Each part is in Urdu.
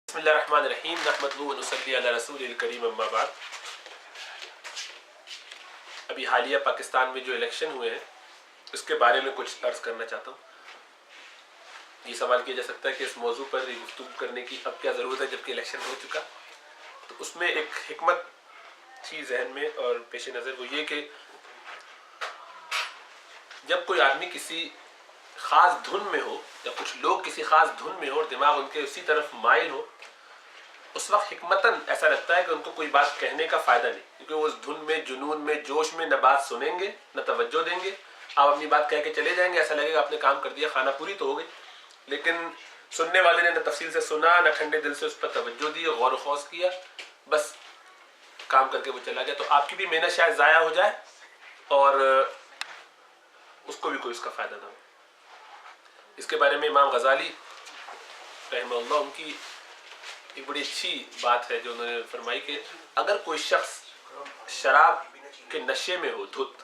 بسم اللہ الرحمن الرحیم نحمدہ و نصلی علی رسول الکریم اما بعد۔ ابھی حالیہ پاکستان میں جو الیکشن ہوئے ہیں اس کے بارے میں کچھ عرض کرنا چاہتا ہوں۔ یہ سوال کیا جا سکتا ہے کہ اس موضوع پر گفتگو کرنے کی اب کیا ضرورت ہے جبکہ الیکشن ہو چکا؟ تو اس میں ایک حکمت تھی ذہن میں اور پیش نظر، وہ یہ کہ جب کوئی آدمی کسی خاص دھن میں ہو یا کچھ لوگ کسی خاص دھن میں ہو اور دماغ ان کے اسی طرف مائل ہو، اس وقت حکمتاً ایسا لگتا ہے کہ ان کو کوئی بات کہنے کا فائدہ نہیں، کیونکہ وہ اس دھن میں، جنون میں، جوش میں نہ بات سنیں گے نہ توجہ دیں گے۔ آپ اپنی بات کہہ کے چلے جائیں گے، ایسا لگے گا آپ نے کام کر دیا، خانہ پوری تو ہو گئی، لیکن سننے والے نے نہ تفصیل سے سنا، نہ ٹھنڈے دل سے اس پر توجہ دی، غور و خوض کیا، بس کام کر کے وہ چلا گیا۔ تو آپ کی بھی محنت شاید ضائع ہو جائے اور اس کو بھی کوئی اس کا فائدہ نہ ہو۔ اس کے بارے میں امام غزالی رحمہ اللہ، ان کی ایک بڑی اچھی بات ہے جو انہوں نے فرمائی کہ اگر کوئی شخص شراب کے نشے میں ہو، دھت،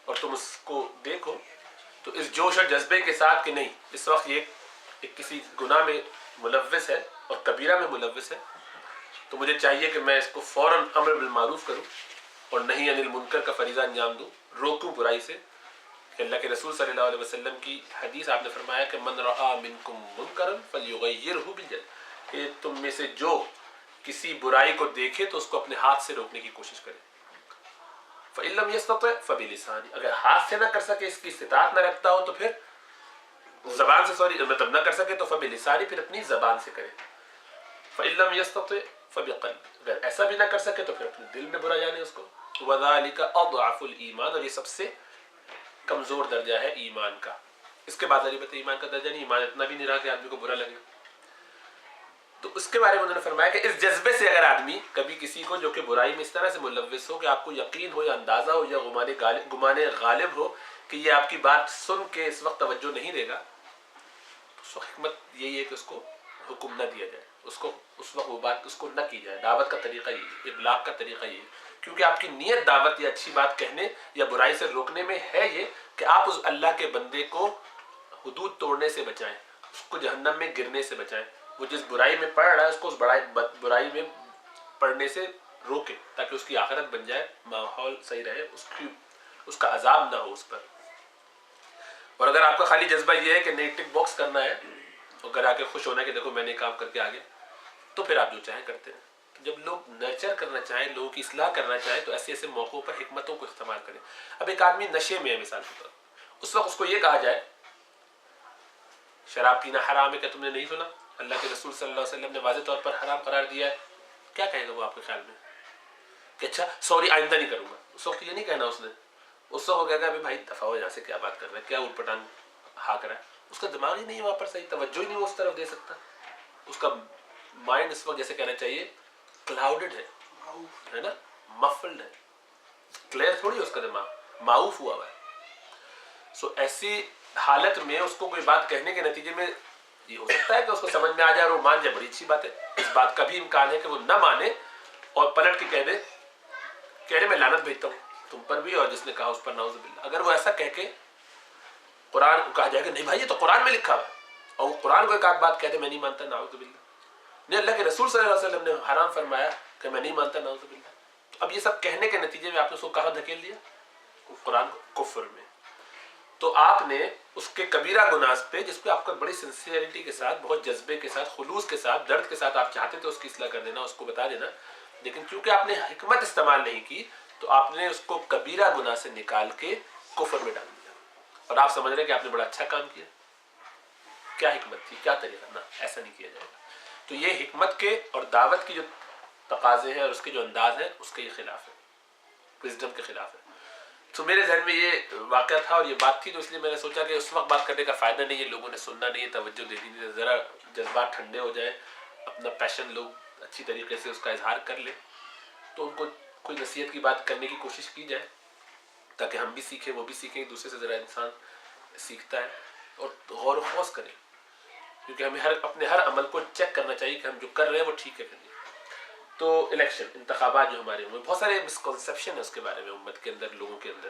اور تم اس کو دیکھو تو اس جوش اور جذبے کے ساتھ کہ نہیں اس وقت یہ ایک کسی گناہ میں ملوث ہے اور کبیرہ میں ملوث ہے، تو مجھے چاہیے کہ میں اس کو فوراً امر بالمعروف کروں اور نہی عن المنکر کا فریضہ انجام دوں، روکوں برائی سے۔ کہ اللہ کے رسول صلی اللہ علیہ وسلم کی حدیث آپ نے فرمایا کہ من رآ منکم منکرا فلیغیرہ بیدہ، کہ تم میں سے جو کسی برائی کو دیکھے تو اس کو اپنے ہاتھ سے روکنے کی کوشش کرے۔ فإن لم يستطع فبلسانہ، اگر ہاتھ سے نہ کر سکے، اس کی استطاعت نہ رکھتا ہو تو پھر زبان سے، مطلب نہ کر سکے تو فبلسانہ، پھر اپنی زبان سے کرے۔ فإن لم يستطع فبقلبہ، اگر ایسا بھی نہ کر سکے تو پھر اپنے دل میں برا جانے اس کو۔ وذلک اضعف الایمان، اور یہ سب سے کمزور درجہ ہے ایمان کا۔ اس کے بعد والی بات ایمان کا درجہ نہیں، ایمان اتنا بھی نہیں رہا کہ آدمی کو برا لگے۔ تو اس کے بارے میں انہوں نے فرمایا کہ اس جذبے سے اگر آدمی کبھی کسی کو جو کہ برائی میں اس طرح سے ملوث ہو کہ آپ کو یقین ہو یا اندازہ ہو یا گمان غالب ہو کہ یہ آپ کی بات سن کے اس وقت توجہ نہیں دے گا، تو اس وقت حکمت یہی ہے کہ اس کو حکم نہ دیا جائے، اس وقت وہ بات اس کو نہ کی جائے۔ دعوت کا طریقہ یہ ہے، ابلاغ کا طریقہ یہ ہے، کیونکہ آپ کی نیت دعوت یا اچھی بات کہنے یا برائی سے روکنے میں ہے یہ کہ آپ اس اللہ کے بندے کو حدود توڑنے سے بچائیں، اس کو جہنم میں گرنے سے بچائیں، وہ جس برائی میں پڑ رہا ہے اس کو اس برائی میں پڑنے سے روکے تاکہ اس کی آخرت بن جائے، ماحول صحیح رہے، اس کا عذاب نہ ہو اس پر۔ اور اگر آپ کا خالی جذبہ یہ ہے کہ نہیں ٹک باکس کرنا ہے اور گھر آ کے خوش ہونا ہے کہ دیکھو میں نے کام کر کے آگے، تو پھر آپ جو چاہیں کرتے ہیں۔ جب لوگ نرچر کرنا چاہیں، لوگوں کی اصلاح کرنا چاہیں، تو ایسے ایسے موقعوں پر حکمتوں کو استعمال کریں۔ اب ایک آدمی نشے میں ہے مثال کے طور پر، اس وقت اس کو یہ کہا جائے شراب پینا حرام ہے، کہ تم نے نہیں سنا اللہ کے رسول صلی اللہ علیہ وسلم نے واضح طور پر حرام قرار دیا ہے، کیا کہے گا وہ آپ کے خیال میں؟ کہ اچھا سوری آئندہ نہیں کروں گا۔ اس وقت یہ نہیں کہنا اس نے، اس وقت وہ کہے گا بھائی دفعہ ہو یہاں سے، کیا بات کر رہا ہے، کیا اوٹ پٹانگ ہاک رہا ہے۔ اس کا دماغ ہی نہیں وہاں پر صحیح، توجہ ہی نہیں وہ اس طرف دے سکتا، اس کا مائنڈ اس وقت جیسے کہنا چاہیے کلاؤڈڈ ہے نا، مفلڈ ہے، کلیئر تھوڑی اس کا دماغ، معوف ہوا ہوا ہے۔ سو ایسی حالت میں اس کو کوئی بات کہنے کے نتیجے میں یہ ہو سکتا ہے کہ اس کو سمجھ میں آ جائے اور وہ مان جائے، بڑی اچھی بات ہے۔ اس بات کا بھی امکان ہے کہ وہ نہ مانے اور پلٹ کے کہہ دے کہ میں لعنت بھیجتا ہوں تم پر بھی اور جس نے کہا اس پر، نعوذ باللہ۔ اگر وہ ایسا کہہ کے قرآن کو کہا جائے کہ نہیں بھائی یہ تو قرآن میں لکھا ہوا ہے، اور وہ قرآن کو ایک آدھ بات کہہ دے میں نہیں مانتا، نعوذ باللہ، نہیں اللہ کے رسول صلی اللہ علیہ وسلم نے حرام فرمایا کہ میں نہیں مانتا، نعوذ باللہ۔ اب یہ سب کہنے کے نتیجے میں آپ نے اس کو کہاں دھکیل دیا؟ قرآن کو کفر میں۔ تو آپ نے اس کے کبیرہ گناہ پہ، جس پہ آپ کا بڑی سنسیئرٹی کے ساتھ، بہت جذبے کے ساتھ، خلوص کے ساتھ، درد کے ساتھ آپ چاہتے تھے اس کی اصلاح کر دینا، اس کو بتا دینا، لیکن چونکہ آپ نے حکمت استعمال نہیں کی تو آپ نے اس کو کبیرہ گناہ سے نکال کے کفر میں ڈال دیا، اور آپ سمجھ رہے ہیں کہ آپ نے بڑا اچھا کام کیا۔ کیا حکمت تھی، کیا طریقہ؟ نہ، ایسا نہیں کیا جائے گا۔ تو یہ حکمت کے اور دعوت کی جو تقاضے ہیں اور اس کے جو انداز ہیں اس کے یہ خلاف ہے، وزڈم کے خلاف ہے۔ تو میرے ذہن میں یہ واقعہ تھا اور یہ بات تھی، تو اس لیے میں نے سوچا کہ اس وقت بات کرنے کا فائدہ نہیں ہے، لوگوں نے سننا نہیں ہے، توجہ دینی نہیں ہے، ذرا جذبات ٹھنڈے ہو جائیں، اپنا پیشن لوگ اچھی طریقے سے اس کا اظہار کر لیں، تو ان کو کوئی نصیحت کی بات کرنے کی کوشش کی جائے تاکہ ہم بھی سیکھیں، وہ بھی سیکھیں، ایک دوسرے سے ذرا انسان سیکھتا ہے، اور غور و خوض کریں، کیونکہ ہمیں اپنے ہر عمل کو چیک کرنا چاہیے کہ ہم جو کر رہے ہیں وہ ٹھیک ہے کہ نہیں۔ تو الیکشن، انتخابات جو ہمارے ہوئے، بہت سارے مسکنسیپشن ہیں اس کے بارے میں امت کے اندر، لوگوں کے اندر۔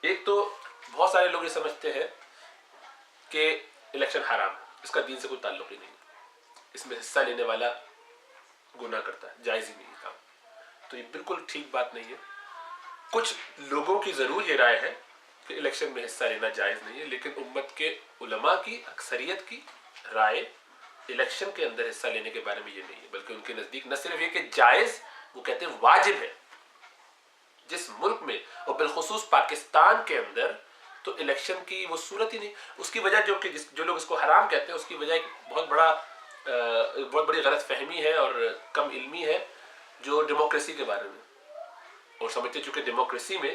ایک تو بہت سارے لوگ یہ سمجھتے ہیں کہ الیکشن حرام ہے، اس کا دین سے کوئی تعلق ہی نہیں ہے، اس میں حصہ لینے والا گناہ کرتا ہے، جائز ہی نہیں ہے کام. تو یہ بالکل ٹھیک بات نہیں ہے. کچھ لوگوں کی ضرور یہ رائے ہے کہ الیکشن میں حصہ لینا جائز نہیں ہے، لیکن امت کے علماء کی اکثریت کی رائے الیکشن کے اندر حصہ لینے کے بارے میں یہ نہیں ہے، بلکہ ان کے نزدیک نہ صرف یہ کہ جائز، وہ کہتے ہیں واجب ہے. جس ملک میں اور بالخصوص پاکستان کے اندر تو الیکشن کی وہ صورت ہی نہیں. اس کی وجہ جو لوگ اس کو حرام کہتے ہیں، اس کی وجہ ایک بہت بڑی غلط فہمی ہے اور کم علمی ہے جو ڈیموکریسی کے بارے میں، اور سمجھتے چونکہ ڈیموکریسی میں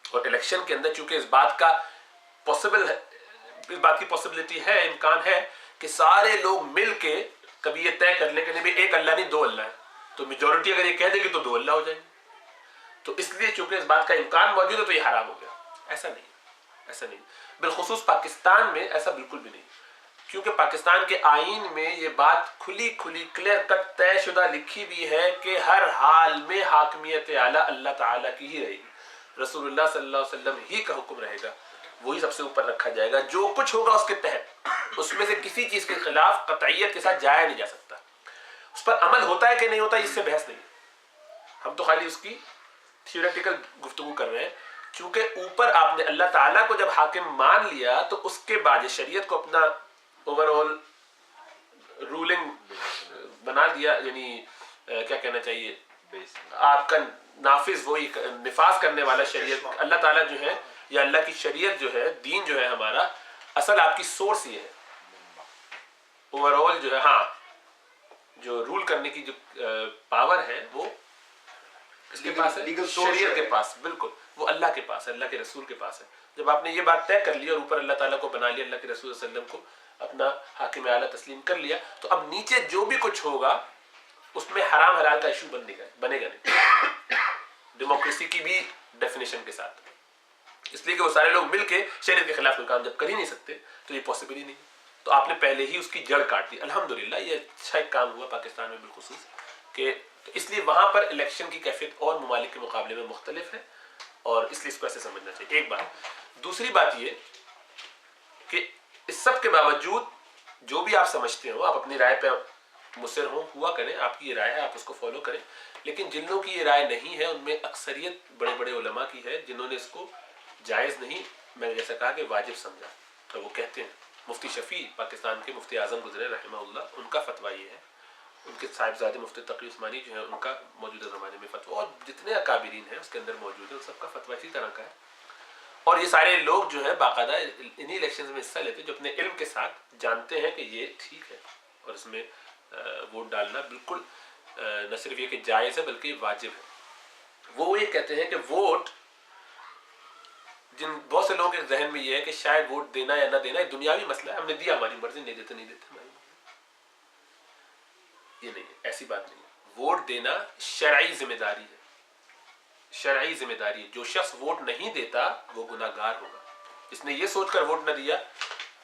اور الیکشن کے اندر چونکہ اس بات کی پاسبلٹی ہے، امکان ہے کہ سارے لوگ مل کے کبھی یہ طے کر لیں کہ نہیں بھی ایک اللہ نہیں 2 اللہ ہے، تو میجورٹی اگر یہ کہہ دے گی تو 2 اللہ ہو جائیں گے. تو اس لیے چونکہ اس بات کا امکان موجود ہے تو یہ حرام ہو گیا. ایسا نہیں. بالخصوص پاکستان میں ایسا بالکل بھی نہیں، کیونکہ پاکستان کے آئین میں یہ بات کھلی کلیئر کٹ طے شدہ لکھی بھی ہے کہ ہر حال میں حاکمیت اعلیٰ اللہ تعالیٰ کی ہی رہے گی. رسول اللہ صلی اللہ علیہ وسلم ہی کا حکم رہے گا، وہی سب سے اوپر رکھا جائے گا. جو کچھ ہوگا اس کے تحت، اس میں سے کسی چیز کے خلاف قطعیت کے ساتھ جایا نہیں جا سکتا. اس پر عمل ہوتا ہے کہ نہیں ہوتا اس سے بحث نہیں. ہم تو خالی اس کی تھیوریٹیکل گفتگو کر رہے ہیں. چونکہ اوپر آپ نے اللہ تعالیٰ کو جب حاکم مان لیا تو اس کے بعد شریعت کو اپنا اوور آل رولنگ بنا دیا، یعنی کیا کہنا چاہیے، آپ کا نافذ، وہی نفاذ کرنے والا شریعت. اللہ تعالیٰ جو ہے یا اللہ کی شریعت جو ہے، دین جو ہے ہمارا، اصل آپ کی سورس یہ ہے اوور آل جو ہے. ہاں، جو رول کرنے کی جو پاور ہے وہ کس کے پاس ہے؟ شریعت کے پاس. بالکل، وہ اللہ کے پاس ہے، اللہ کے رسول کے پاس ہے. جب آپ نے یہ بات طے کر لی اور اوپر اللہ تعالیٰ کو بنا لیا، اللہ کے رسول صلی اللہ علیہ وسلم کو اپنا حاکم اعلیٰ تسلیم کر لیا، تو اب نیچے جو بھی کچھ ہوگا اس میں حرام حلال کا ایشو بنے گا نہیں، ڈیموکریسی کی بھی ڈیفینیشن کے ساتھ. اس لیے کہ وہ سارے لوگ مل کے شریعت کے خلاف کوئی کام جب کر ہی نہیں سکتے تو یہ پاسبل ہی نہیں. تو آپ نے پہلے ہی اس کی جڑ کاٹ دی. الحمدللہ یہ اچھا ایک کام ہوا پاکستان میں بالخصوص، کہ اس لیے وہاں پر الیکشن کی کیفیت اور ممالک کے مقابلے میں مختلف ہے، اور اس لیے اس کو ایسے سمجھنا چاہیے. ایک بات. دوسری بات یہ کہ اس سب کے باوجود جو بھی آپ سمجھتے ہو، آپ اپنی رائے پہ مصر ہوا کریں. آپ کی یہ رائے ہے، آپ اس کو فالو کریں. لیکن جن لوگوں کی یہ رائے نہیں ہے ان میں اکثریت بڑے بڑے علماء کی ہے جنہوں نے اس کو جائز نہیں، میں نے جیسا کہا کہ واجب سمجھا. تو وہ کہتے ہیں، مفتی شفیع پاکستان کے مفتی اعظم گزرے رحمہ اللہ، ان کا فتویٰ یہ ہے. ان کے صاحبزادے مفتی تقی عثمانی جو ہیں، ان کا موجودہ زمانے میں فتویٰ، اور جتنے اکابرین ہیں اس کے اندر موجود ہیں، ان سب کا فتویٰ اسی طرح کا ہے. اور یہ سارے لوگ جو ہے باقاعدہ انہی الیکشنز میں حصہ لیتے ہیں جو اپنے علم کے ساتھ جانتے ہیں کہ یہ ٹھیک ہے، اور اس میں ووٹ ڈالنا بالکل نہ صرف یہ کہ جائز ہے بلکہ واجب ہے. وہ یہ کہتے ہیں کہ ووٹ، بہت سے لوگوں کے ذہن میں یہ ہے کہ شاید ووٹ دینا یا نہ دینا ایک دنیاوی مسئلہ ہے، ہم نے دیا، ہماری مرضی، نہیں دیتے ہماری. یہ نہیں ہے، ایسی بات نہیں ہے. ووٹ دینا شرعی ذمہ داری ہے، شرعی ذمہ داری ہے. جو شخص ووٹ نہیں دیتا وہ گناہ گار ہوگا. اس نے یہ سوچ کر ووٹ نہ دیا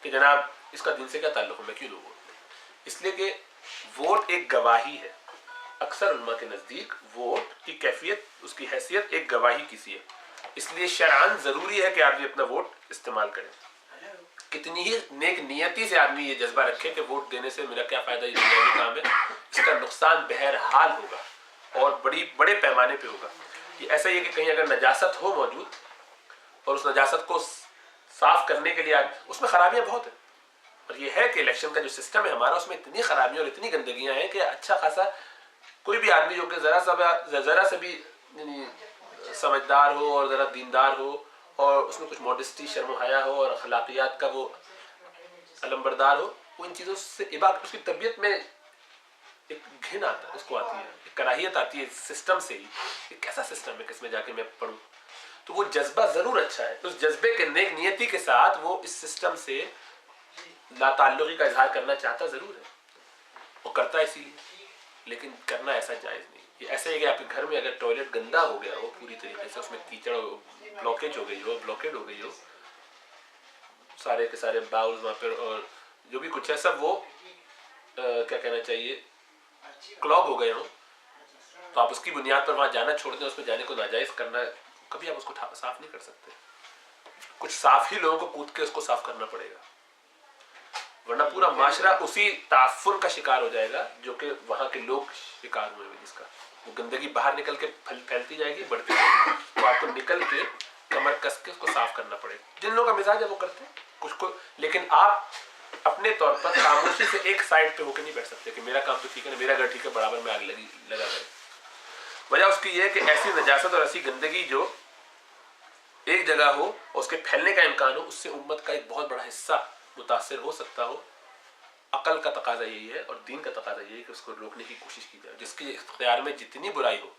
کہ جناب اس کا دین سے کیا تعلق ہے، میں کیوں دوں ووٹ. اس لیے کہ ووٹ ایک گواہی ہے. اکثر علماء کے نزدیک ووٹ کی کیفیت، اس کی حیثیت ایک گواہی کی سی ہے. اس لیے شرعاً ضروری ہے کہ آدمی اپنا ووٹ استعمال کرے. کتنی ہی نیک نیتی سے آدمی یہ جذبہ رکھے کہ ووٹ دینے سے میرا کیا فائدہ، یہ دنیاوی کام ہے، اس کا نقصان بہرحال ہوگا اور بڑے پیمانے پہ ہوگا. یہ ایسا ہی ہے کہ کہیں اگر نجاست ہو موجود اور اس نجاست کو صاف کرنے کے لیے اس میں خرابیاں بہت ہیں. اور یہ ہے کہ الیکشن کا جو سسٹم ہے ہمارا، اس میں اتنی خرابیاں اور اتنی گندگیاں ہیں کہ اچھا خاصا کوئی بھی آدمی جو کہ ذرا سا بھی سمجھدار ہو اور ذرا دیندار ہو اور اس میں کچھ موڈسٹی، شرم و حیا ہو اور اخلاقیات کا وہ علمبردار ہو، وہ ان چیزوں سے اس کی طبیعت میں ایک گھن آتا ہے، اس کو آتی ہے، ایک کراہیت آتی ہے سسٹم سے ہی. یہ کیسا سسٹم ہے کہ اس میں جا کے میں پڑھوں. تو وہ جذبہ ضرور اچھا ہے، اس جذبے کے نیک نیتی کے ساتھ وہ اس سسٹم سے لا تعلقی کا اظہار کرنا چاہتا ضرور ہے، وہ کرتا ہے اسی لیے. لیکن کرنا ایسا جائز نہیں. یہ ایسا ہے کہ آپ کے گھر میں اگر ٹوائلٹ گندا ہو گیا ہو پوری طریقے سے، اس میں کیچڑ بلاکیج ہو گئی ہو، بلاکیڈ ہو گئی ہو، سارے کے سارے باؤلز وہاں پر اور جو بھی کچھ ہے سب وہ کیا کہنا چاہیے کلاگ ہو گئے ہوں، تو آپ اس کی بنیاد پر وہاں جانا چھوڑ دیں، اس میں جانے کو ناجائز کرنا، کبھی آپ اس کو صاف نہیں کر سکتے. کچھ صاف ہی لوگوں کو کود کے اس کو صاف کرنا پڑے گا. ورنہ پورا معاشرہ اسی تعفن کا شکار ہو جائے گا جو کہ وہاں کے لوگ شکار ہوئے ہیں، جس کا وہ گندگی باہر نکل کے پھیلتی جائے گی، بڑھتی جائے گی، تو آپ کو نکل کے کمر کس کے اس کو صاف کرنا پڑے گا۔ جن لوگوں کا مزاج ہے وہ کرتے ہیں کچھ کو، لیکن آپ اپنے طور پر خاموشی سے ایک سائڈ پہ ہو کے نہیں بیٹھ سکتے کہ میرا کام تو ٹھیک ہے نا، میرا گھر ٹھیک ہے، برابر میں آگ لگا کرے۔ وجہ اس کی یہ ہے کہ ایسی نجاست اور ایسی گندگی جو ایک جگہ ہو اور اس کے پھیلنے کا امکان ہو، اس سے امت کا ایک بہت بڑا حصہ متاثر ہو سکتا ہو۔ عقل کا تقاضا یہی ہے اور دین کا تقاضا یہی ہے کہ اس کو روکنے کی کوشش کی جائے۔ جس کے اختیار میں جتنی برائی ہو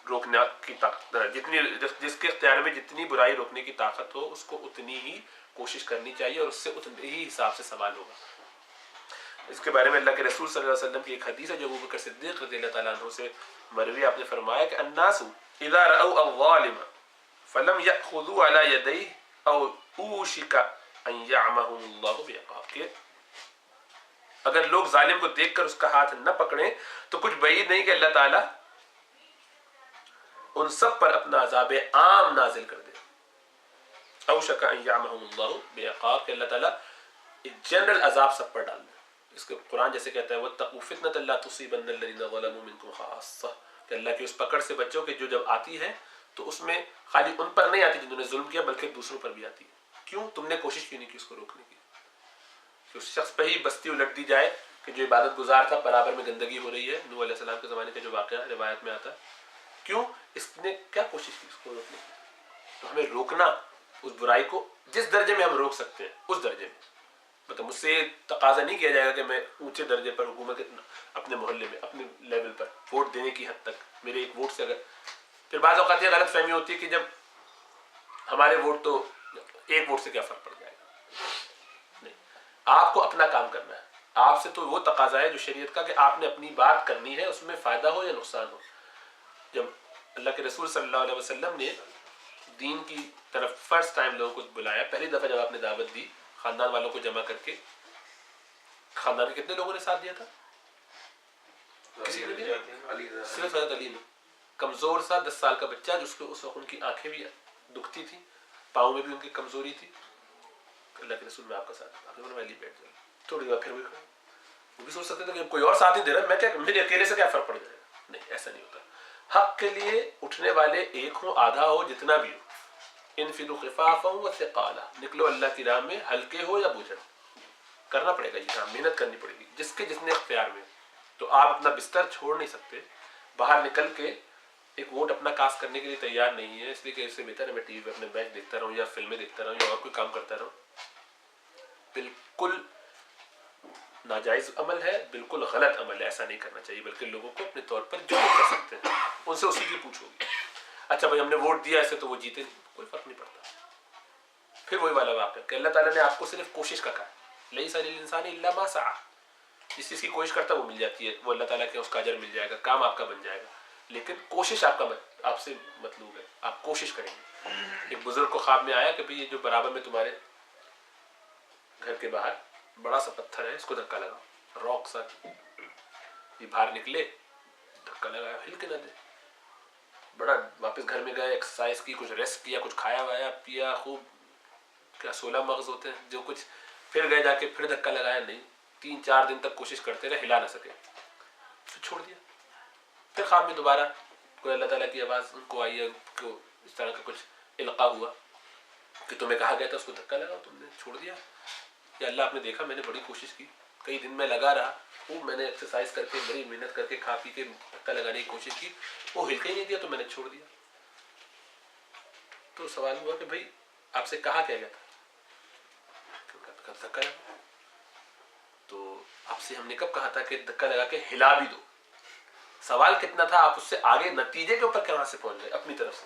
روکنے کی طاقت، جس کے اختیار میں جتنی برائی روکنے کی طاقت ہو، اس کو اتنی ہی کوشش کرنی چاہیے اور اس سے اتنے ہی حساب سے سوال ہوگا۔ اس کے بارے میں اللہ کے رسول صلی اللہ علیہ وسلم کی ایک حدیث ہے جو ابو بکر صدیق رضی اللہ تعالیٰ عنہ سے مروی، آپ نے فرمایا کہ الناس اذا رأوا الظالم فلم يأخذوا على يديه او اوشك ان يعمهم الله بعقاب، کہ اگر لوگ ظالم کو دیکھ کر اس کا ہاتھ نہ پکڑیں تو کچھ بعید نہیں کہ اللہ تعالیٰ ان سب پر اپنا عذاب عام نازل کر دے۔ اوشک ان یعمہم اللہ بعقاب، کہ اللہ تعالیٰ ایک جنرل عذاب سب پر ڈال دے۔ اس کے قرآن جیسے کہتا ہے وَاتَّقُوا فِتْنَةً لَا تُصِيبَنَّ الَّذِينَ ظَلَمُوا مِنْكُمْ خَاصَّةً، کہ اللہ کی اس پکڑ سے بچو کہ جو جب آتی ہے تو اس میں خالی ان پر نہیں آتی جنہوں نے ظلم کیا، بلکہ دوسروں پر بھی آتی ہے۔ کیوں؟ تم نے کوشش کیوں نہیں کی اس کو روکنے کی؟ کہ اس شخص پہ ہی بستی الٹ دی جائے کہ جو عبادت گزار تھا، برابر میں گندگی ہو رہی ہے۔ نوح علیہ السلام کے زمانے کا جو واقعہ روایت میں آتا ہے، کیوں؟ اس نے کیا کوشش کی اس کو روکنے کی؟ تو ہمیں روکنا اس برائی کو جس درجے میں ہم روک سکتے ہیں اس درجے میں، مطلب مجھ سے یہ تقاضا نہیں کیا جائے گا کہ میں اونچے درجے پر حکومت اپنے محلے میں اپنے لیول پر ووٹ دینے کی حد تک میرے ایک ووٹ سے، اگر پھر بعض اوقات یہ غلط فہمی ہوتی ہے کہ جب ہمارے ووٹ تو ایک ووٹ سے کیا فرق پڑ جائے گا، نہیں، آپ کو اپنا کام کرنا ہے۔ آپ سے تو وہ تقاضا ہے جو شریعت کا کہ آپ نے اپنی بات کرنی ہے، اس میں فائدہ ہو یا نقصان ہو۔ جب اللہ کے رسول صلی اللہ علیہ وسلم نے دین کی طرف فرسٹ ٹائم لوگوں کو بلایا، پہلی دفعہ جب آپ نے دعوت دی خاندان والوں کو جمع کر کے، خاندان کے کتنے لوگوں نے ساتھ دیا تھا؟ کسی نے بھی نہیں، صرف حضرت علی نے، کمزور سا 10 سال کا بچہ جس کو اس وقت ان کی آنکھیں بھی دکھتی تھی، پاؤں میں بھی ان کی کمزوری تھی، اللہ کے رسول میں آپ کا ساتھ، آپ نے بولا میں علی بیٹھ جاؤں، تھوڑی دیر پھر وہی کھڑا۔ وہ بھی سوچ سکتے تھے کہ کوئی اور ساتھ ہی دے رہا، میں کیا، میرے اکیلے سے کیا فرق پڑ جائے گا؟ نہیں، ایسا نہیں ہوتا۔ حق کے لیے اٹھنے والے ایک ہوں، آدھا ہو، جتنا بھی ہو، انفروا خفافا وثقالا، نکلو اللہ کی راہ میں، ہلکے ہو یا بوجھل، کرنا پڑے گا یہ کام، محنت کرنی پڑے گی جس کے جتنے اختیار میں۔ تو آپ اپنا بستر چھوڑ نہیں سکتے، باہر نکل کے ایک ووٹ اپنا کاسٹ کرنے کے لیے تیار نہیں ہے، اس لیے کہ اس سے بہتر ہے میں ٹی وی پہ اپنے میچ دیکھتا رہوں یا فلمیں دیکھتا رہوں یا اور کوئی کام کرتا رہوں۔ بالکل ناجائز عمل ہے، بالکل غلط عمل ہے، ایسا نہیں کرنا چاہیے، بلکہ لوگوں کو اپنے طور پر جو کر سکتے ہیں ان سے اسی کی پوچھ ہوگی۔ اچھا بھائی ہم نے ووٹ دیا ایسے تو وہ جیتے، کوئی فرق نہیں پڑتا۔ پھر وہی والا واقعہ کہ اللہ تعالیٰ نے آپ کو صرف کوشش کا کہا، لیس للانسان الا ما سعى، جس چیز کی کوشش کرتا ہے وہ مل جاتی ہے، وہ اللہ تعالیٰ کے اس کا اجر مل جائے گا، کام آپ کا بن جائے گا، لیکن کوشش آپ سے مطلوب ہے، آپ کوشش کریں گے۔ ایک بزرگ کو خواب میں آیا کہ بھئی یہ جو برابر میں تمہارے گھر کے باہر بڑا سا پتھر ہے، اس کو دھکا لگاؤ، راک سا، یہ باہر نکلے، دھکا لگایا، ہل کے نہ دے، بڑا واپس گھر میں گئے، ایکسرسائز کی، کچھ ریسٹ کیا، کچھ کھایا وایا پیا خوب، کیا 16 مغز ہوتے ہیں جو کچھ، پھر گئے جا کے پھر دھکا لگایا، نہیں، 3-4 دن تک کوشش کرتے رہے، ہلا نہ سکے، پھر چھوڑ دیا۔ پھر خواب میں دوبارہ کوئی اللہ تعالیٰ کی آواز ان کو آئی ہے کہ اس طرح کا کچھ القاء ہوا کہ تمہیں کہا گیا تھا اس کو دھکا لگاؤ، تم نے چھوڑ دیا۔ یا اللہ آپ نے دیکھا میں نے بڑی کوشش کی، کئی دن میں لگا رہا، خوب میں نے ایکسرسائز کر کے بڑی محنت کر کے کھا پی کے دھکا لگانے کی کوشش کی، وہ ہل کے ہی نہیں دیا تو میں نے چھوڑ دیا۔ تو سوال ہوا کہ بھائی آپ سے کہا کیا گیا تھا؟ دھکا لگا۔ تو آپ سے ہم نے کب کہا تھا کہ دھکا لگا کے ہلا بھی دو؟ سوال کتنا تھا، آپ اس سے آگے نتیجے کے اوپر کہاں سے پہنچ گئے اپنی طرف سے۔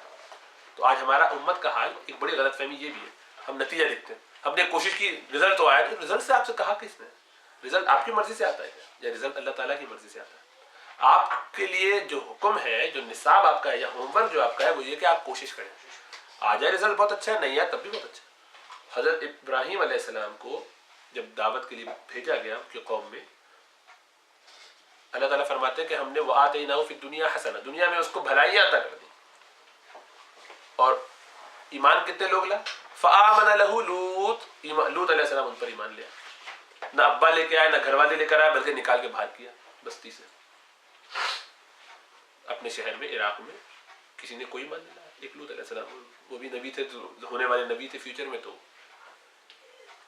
تو آج ہمارا امت کا حال، ایک بڑی غلط فہمی یہ بھی ہے، ہم نتیجہ دیکھتے ہیں، ہم نے کوشش کی، رزلٹ تو آیا، تو رزلٹ سے آپ سے کہا کس نے؟ رزلٹ آپ کی مرضی سے آتا ہے یا رزلٹ اللہ تعالیٰ کی مرضی سے آتا ہے؟ آپ کے لیے جو حکم ہے، جو نصاب آپ کا ہے یا ہوم ورک جو آپ کا ہے، وہ یہ کہ آپ کوشش کریں، آ جائے رزلٹ بہت اچھا ہے، نہیں آیا تب بھی بہت اچھا ہے۔ حضرت ابراہیم علیہ السلام کو جب دعوت کے لیے بھیجا گیا ان کی قوم میں، اللہ تعالیٰ فرماتے ہیں کہ ہم نے وَآتَيْنَاهُ فِي الدُّنْيَا حَسَنَةً، دنیا میں اس کو بھلائیاں عطا کر دی، اور ایمان کتنے لوگ لائے؟ فَآمَنَ لَهُ لوط، لوط علیہ السلام ان پر ایمان لیا۔ نہ ابا لے کے آئے، نہ گھر والے لے کر آئے، بلکہ نکال کے باہر کیا بستی سے. اپنے شہر میں عراق میں کسی نے کوئی مان نہیں لایا. ایک لوط علیہ السلام، وہ بھی نبی تھے، ہونے والے نبی تھے فیوچر میں.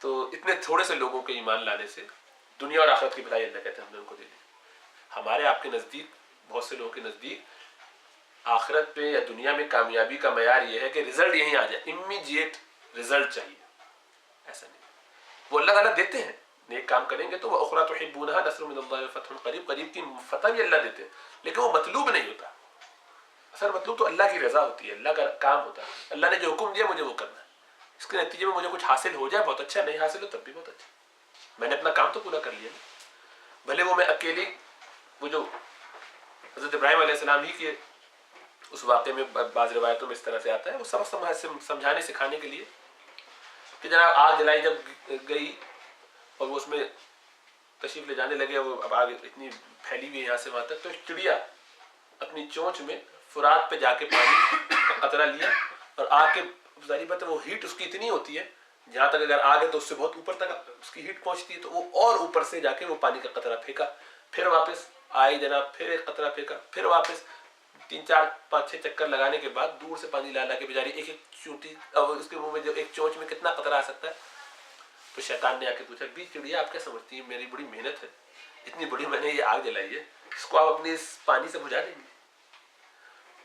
تو اتنے تھوڑے سے لوگوں کے ایمان لانے سے دنیا اور آخرت کی بھلائی اللہ کہتے ہیں ہم نے ان کو دے دی. ہمارے آپ کے نزدیک، بہت سے لوگوں کے نزدیک آخرت پہ یا دنیا میں کامیابی کا معیار یہ ہے کہ رزلٹ یہیں آ جائے، امیجیٹ رزلٹ چاہیے. ایسا نہیں، وہ اللہ تعالیٰ دیتے ہیں. نیک کام کریں گے تو وہ اخرى تحبونها نصر من اللہ فتح قریب، قریب کی فتح بھی اللہ دیتے ہیں، لیکن وہ مطلوب نہیں ہوتا. اصل مطلوب تو اللہ کی رضا ہوتی ہے، اللہ کا کام ہوتا ہے. اللہ نے جو حکم دیا مجھے وہ کرنا ہے، اس کے نتیجے میں مجھے کچھ حاصل ہو جائے بہت اچھا، نہیں حاصل ہو تب بھی بہت اچھا. میں نے اپنا کام تو پورا کر لیا، بھلے وہ میں اکیلی. وہ جو حضرت ابراہیم علیہ السلام ہی کے اس واقعے میں بعض روایتوں میں اس طرح سے آتا ہے، وہ سبق سمجھانے سکھانے کے لیے کہ جناب آگ جلائی جب گئی اور وہ اس میں تشریف لے جانے لگے، وہ اب آگ اتنی پھیلی ہوئی ہے یہاں سے وہاں تک، تو ایک چڑیا اپنی چونچ میں فرات پہ جا کے پانی کا قطرہ لیا اور آگ کے، ظاہری بات ہے وہ ہیٹ اس کی اتنی ہوتی ہے جہاں تک اگر آگ ہے تو اس سے بہت اوپر تک اس کی ہیٹ پہنچتی ہے، تو وہ اور اوپر سے جا کے وہ پانی کا قطرہ پھینکا، پھر واپس آئی جناب، پھر ایک قطرہ پھینکا، پھر واپس 3 4 5 6 چکر لگانے کے بعد دور سے پانی لا کے بیچاری ایک ایک چوٹی، اب اس کے منہ میں جو ایک چونچ میں کتنا قطرہ آ سکتا ہے. تو شیطان نے آ کے پوچھا، بھی چڑیا آپ کیا سمجھتی ہیں میری بڑی محنت ہے، اتنی بڑی میں نے یہ آگ جلائی ہے، اس کو آپ اپنے اس پانی سے بجھا دیں گے؟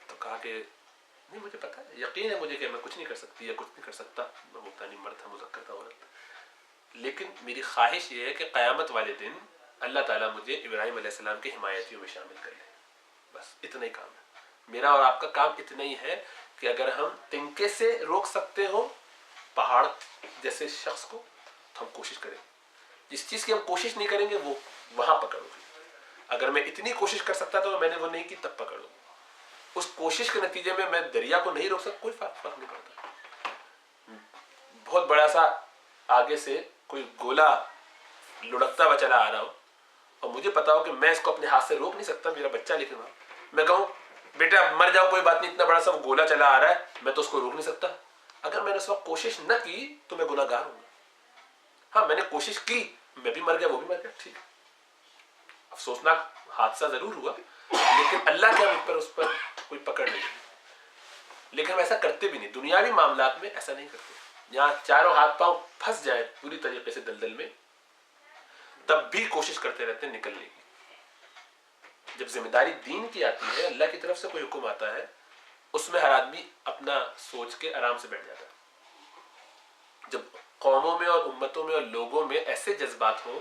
تو کہا کہ نہیں، مجھے پتا ہے، یقین ہے مجھے کہ میں کچھ نہیں کر سکتی یا کچھ نہیں کر سکتا، میں مبتانی مرد تھا، مذکر تھا عورت، لیکن میری خواہش یہ ہے کہ قیامت والے دن اللہ تعالیٰ مجھے ابراہیم علیہ السلام کے حمایتیوں میں شامل کر لے. بس اتنا ہی کام ہے میرا اور آپ کا. کام اتنا ہی ہے کہ اگر ہم تنکے سے روک سکتے ہو پہاڑ جیسے شخص کو تو ہم کوشش کریں. جس چیز کی ہم کوشش نہیں کریں گے وہ وہاں پکڑو گے. اگر میں اتنی کوشش کر سکتا تو میں نے وہ نہیں کی تب پکڑو. اس کوشش کے نتیجے میں میں دریا کو نہیں روک سکتا، کوئی فرق نہیں پڑتا. بہت بڑا سا آگے سے کوئی گولا لڑکتا ہوا چلا آ رہا ہو اور مجھے پتا ہو کہ میں اس کو اپنے ہاتھ سے روک نہیں سکتا، میرا بچہ لیکن میں کہوں بیٹا مر جاؤ کوئی بات نہیں، اتنا بڑا سا وہ گولا چلا آ رہا ہے، میں تو اس کو روک نہیں سکتا. اگر میں نے اس وقت کوشش نہ کی تو میں گناہ گار ہوں گا. ہاں میں نے کوشش کی، میں بھی مر گیا وہ بھی مر گیا، ٹھیک، افسوسناک حادثہ ضرور ہوا، لیکن اللہ کے مجھ پر اس پر کوئی پکڑ نہیں. لیکن ہم ایسا کرتے بھی نہیں، دنیاوی معاملات میں ایسا نہیں کرتے. جہاں چاروں ہاتھ پاؤں پھنس جائے پوری طریقے سے دلدل میں، تب بھی کوشش کرتے رہتے ہیں نکلنے کی. جب ذمہ داری دین کی آتی ہے، اللہ کی طرف سے کوئی حکم آتا ہے، اس میں ہر آدمی اپنا سوچ کے آرام سے بیٹھ جاتا ہے. جب قوموں میں اور امتوں میں اور لوگوں میں ایسے جذبات ہوں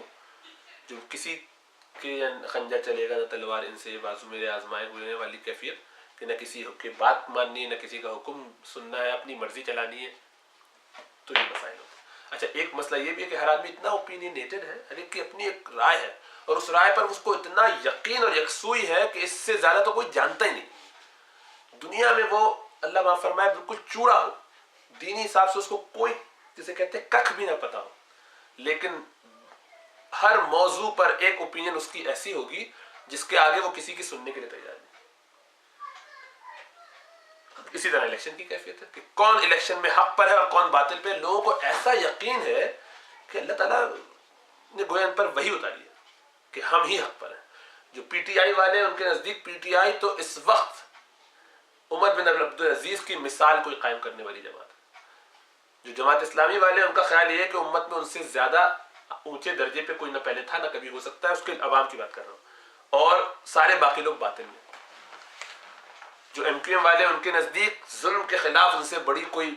جو کسی کے خنجر چلے گا نہ تلوار ان سے بازو میرے آزمائے ہوئے والی کیفیت، کہ نہ کسی کی بات ماننی ہے نہ کسی کا حکم سننا ہے، اپنی مرضی چلانی ہے، تو یہ مسائل ہوتے ہیں. اچھا ایک مسئلہ یہ بھی ہے کہ ہر آدمی اتنا اوپینینیٹڈ ہے، ہر ایک کی اپنی ایک رائے ہے، اور اس رائے پر اس کو اتنا یقین اور یکسوئی ہے کہ اس سے زیادہ تو کوئی جانتا ہی نہیں. دنیا میں وہ اللہ معاف فرمائے بالکل چوڑا ہو، دینی حساب سے اس کو کوئی جسے کہتے ہیں ککھ بھی نہ پتا ہو، لیکن ہر موضوع پر ایک اوپینین اس کی ایسی ہوگی جس کے آگے وہ کسی کی سننے کے لیے تیار نہیں. اسی طرح الیکشن کی کیفیت ہے کہ کون الیکشن میں حق پر ہے اور کون باطل پہ. لوگوں کو ایسا یقین ہے کہ اللہ تعالیٰ نے گویا ان پر وحی اتاری ہے کہ ہم ہی حق پر ہیں. جو پی ٹی آئی والے ہیں ان کے نزدیک پی ٹی آئی تو اس وقت عمر بن عبدالعزیز کی مثال کوئی قائم کرنے والی جماعت ہے. جو جماعت اسلامی والے ہیں ان کا خیال یہ ہے کہ امت میں ان سے زیادہ اونچے درجے پہ کوئی نہ پہلے تھا نہ کبھی ہو سکتا ہے. اس کے عوام کی بات کر رہا ہوں، اور سارے باقی لوگ باطل میں. جو ایم کیو ایم والے ان کے نزدیک ظلم کے خلاف ان سے بڑی کوئی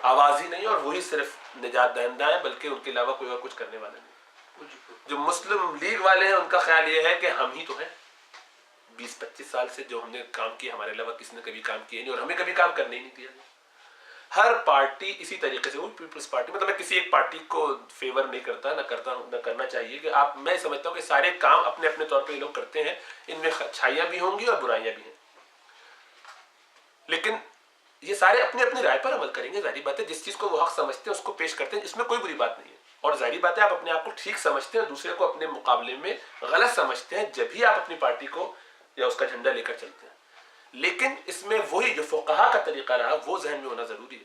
آواز ہی نہیں، اور وہی صرف نجات دہندہ ہے، بلکہ ان کے علاوہ کوئی اور کچھ کرنے والا نہیں. جو مسلم لیگ والے ہیں ان کا خیال یہ ہے کہ ہم ہی تو ہیں. 20-25 سال سے جو ہم نے کام کیا ہمارے علاوہ کسی نے کبھی کام کیا نہیں، اور ہمیں کبھی کام کرنے ہی نہیں دیا. ہر پارٹی اسی طریقے سے، وہ پیپلز پارٹی، مطلب میں کسی ایک پارٹی کو فیور نہیں کرتا، نہ کرنا چاہیے کہ آپ، میں سمجھتا ہوں کہ سارے کام اپنے اپنے طور پہ یہ لوگ کرتے ہیں، ان میں اچھائیاں بھی ہوں گی اور برائیاں بھی ہیں، لیکن یہ سارے اپنی اپنی رائے پر عمل کریں گے. ظاہری بات ہے جس چیز کو وہ حق سمجھتے ہیں اس کو پیش کرتے ہیں، اس میں کوئی بری بات نہیں ہے. اور ظاہری بات ہے آپ اپنے آپ کو ٹھیک سمجھتے ہیں اور دوسرے کو اپنے مقابلے میں غلط سمجھتے ہیں جب ہی آپ اپنی پارٹی کو یا اس کا جھنڈا لے کر چلتے ہیں. لیکن اس میں وہی جو فقہا کا طریقہ رہا وہ ذہن میں ہونا ضروری ہے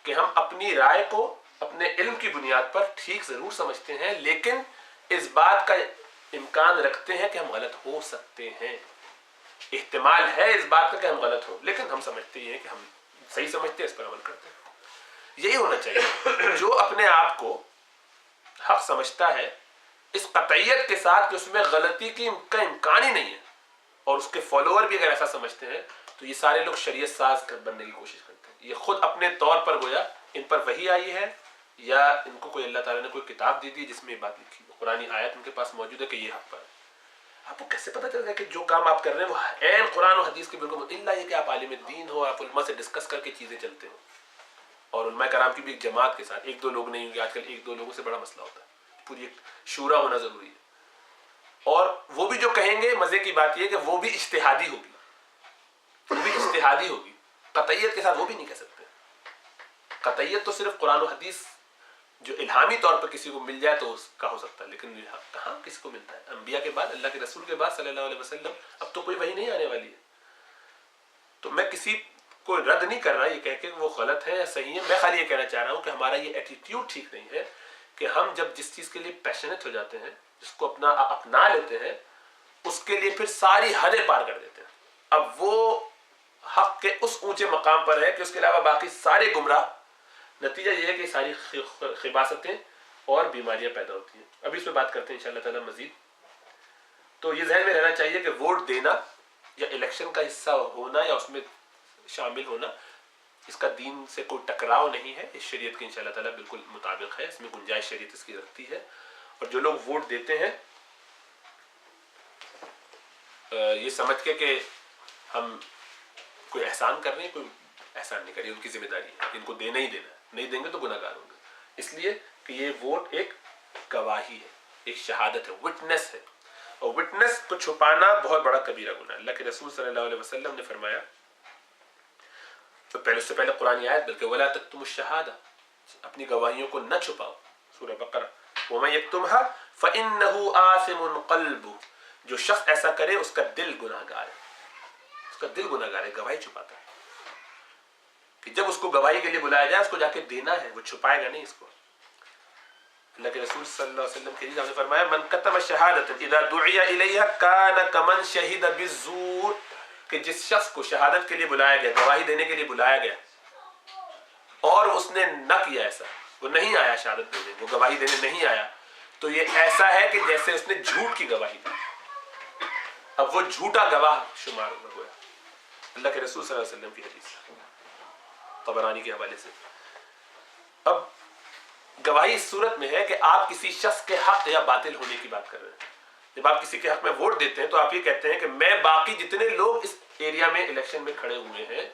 کہ ہم اپنی رائے کو اپنے علم کی بنیاد پر ٹھیک ضرور سمجھتے ہیں، لیکن اس بات کا امکان رکھتے ہیں کہ ہم غلط ہو سکتے ہیں، احتمال ہے اس بات کا کہ ہم غلط ہو، لیکن ہم سمجھتے ہیں کہ ہم صحیح سمجھتے ہیں، اس پر عمل کرتے ہیں۔ یہی ہونا چاہیے۔ جو اپنے آپ کو حق سمجھتا ہے اس قطعیت کے ساتھ کہ اس میں غلطی کا امکان ہی نہیں ہے، اور اس کے فالوور بھی اگر ایسا سمجھتے ہیں، تو یہ سارے لوگ شریعت ساز بننے کی کوشش کرتے ہیں۔ یہ خود اپنے طور پر گویا ان پر وحی آئی ہے، یا ان کو کوئی اللہ تعالیٰ نے کوئی کتاب دی دی جس میں یہ بات لکھی، قرآن آیت ان کے پاس موجود ہے کہ یہ حق پر ہے۔ آپ کو کیسے پتہ چل گا کہ جو کام آپ کر رہے ہیں وہ عین قرآن و حدیث کے بالکل، الا یہ کہ آپ عالم دین ہو، آپ علماء سے ڈسکس کر کے چیزیں چلتے ہو، اور علماء کرام کی بھی ایک جماعت کے ساتھ، ایک دو لوگ نہیں ہوں گے، آج کل ایک دو لوگوں سے بڑا مسئلہ ہوتا ہے، پوری ایک شورا ہونا ضروری ہے۔ اور وہ بھی جو کہیں گے، مزے کی بات یہ کہ وہ بھی اجتہادی ہوگی، وہ بھی اجتہادی ہوگی، قطعیت کے ساتھ وہ بھی نہیں کہہ سکتے۔ قطعیت تو صرف قرآن و حدیث جو الہامی طور پر کسی کو مل جائے تو اس کا ہو سکتا ہے، لیکن کہاں کسی کو ملتا ہے؟ انبیاء کے بعد، اللہ کے رسول کے بعد صلی اللہ علیہ وسلم، اب تو کوئی وحی نہیں آنے والی ہے۔ تو میں کسی کو رد نہیں کر رہا یہ کہہ کے وہ غلط ہے یا صحیح ہے، میں خالی یہ کہنا چاہ رہا ہوں کہ ہمارا یہ ایٹیٹیوڈ ٹھیک نہیں ہے کہ ہم جب جس چیز کے لیے پیشنیٹ ہو جاتے ہیں، جس کو اپنا لیتے ہیں، اس کے لیے پھر ساری حدیں پار کر دیتے ہیں۔ اب وہ حق کے اس اونچے مقام پر ہے کہ اس کے علاوہ باقی سارے گمراہ۔ نتیجہ یہ ہے کہ ساری خباثتیں اور بیماریاں پیدا ہوتی ہیں۔ ابھی اس پہ بات کرتے ہیں انشاءاللہ تعالی مزید۔ تو یہ ذہن میں رہنا چاہیے کہ ووٹ دینا یا الیکشن کا حصہ ہونا یا اس میں شامل ہونا، اس کا دین سے کوئی ٹکراؤ نہیں ہے، اس شریعت کے انشاءاللہ تعالی بالکل مطابق ہے، اس میں گنجائش شریعت اس کی رکھتی ہے۔ اور جو لوگ ووٹ دیتے ہیں یہ سمجھ کے کہ ہم کوئی احسان کر رہے ہیں، کوئی احسان نہیں کر رہے، ان کی ذمہ داری ہے، ان کو دینا ہی دینا ہے، نہیں دیں گے تو گناہ گار ہوں گے، اس لیے کہ یہ ووٹ ایک گواہی ہے، ایک شہادت ہے، وٹنس ہے، اور وٹنس کو چھپانا بہت بڑا کبیرہ گناہ ہے۔ اللہ کے رسول صلی اللہ علیہ وسلم نے فرمایا، تو پہلے اس سے پہلے قرآن آیت بلکہ وَلَا تَكْتُمُوا الشَّهَادَةَ، اپنی گواہیوں کو نہ چھپاؤ، سورہ بقرہ، وَمَن يَكْتُمْهَا فَإِنَّهُ آثِمٌ قَلْبُهُ، جو شخص ایسا کرے اس کا دل گناہ گار ہے، اس کا دل گناہ گار ہے، گواہی چھپاتا ہے، کہ جب اس کو گواہی کے لیے بلایا جائے اس کو جا کے دینا ہے، وہ چھپائے گا نہیں اس کو۔ اللہ کے رسول صلی اللہ علیہ وسلم کے لیے فرمایا من کتم شہادت اذا دعی الیہ کان کمن شہد بالزور، کہ جس شخص کو شہادت کے لیے بلایا گیا، گواہی دینے کے لیے بلایا گیا، اور اس نے نہ کیا ایسا، وہ نہیں آیا شہادت دینے، وہ گواہی دینے نہیں آیا، تو یہ ایسا ہے کہ جیسے اس نے جھوٹ کی گواہی دی، اب وہ جھوٹا گواہ شمار ہوا۔ اللہ کے رسول صلی اللہ علیہ وسلم کی حدیث طبرانی کے حوالے سے۔ اب گواہی اس صورت میں ہے کہ آپ کسی شخص کے حق یا باطل ہونے کی بات کر رہے ہیں۔ جب آپ کسی کے حق میں ووٹ دیتے ہیں تو آپ یہ کہتے ہیں کہ میں باقی جتنے لوگ اس ایریا میں الیکشن میں کھڑے ہوئے ہیں،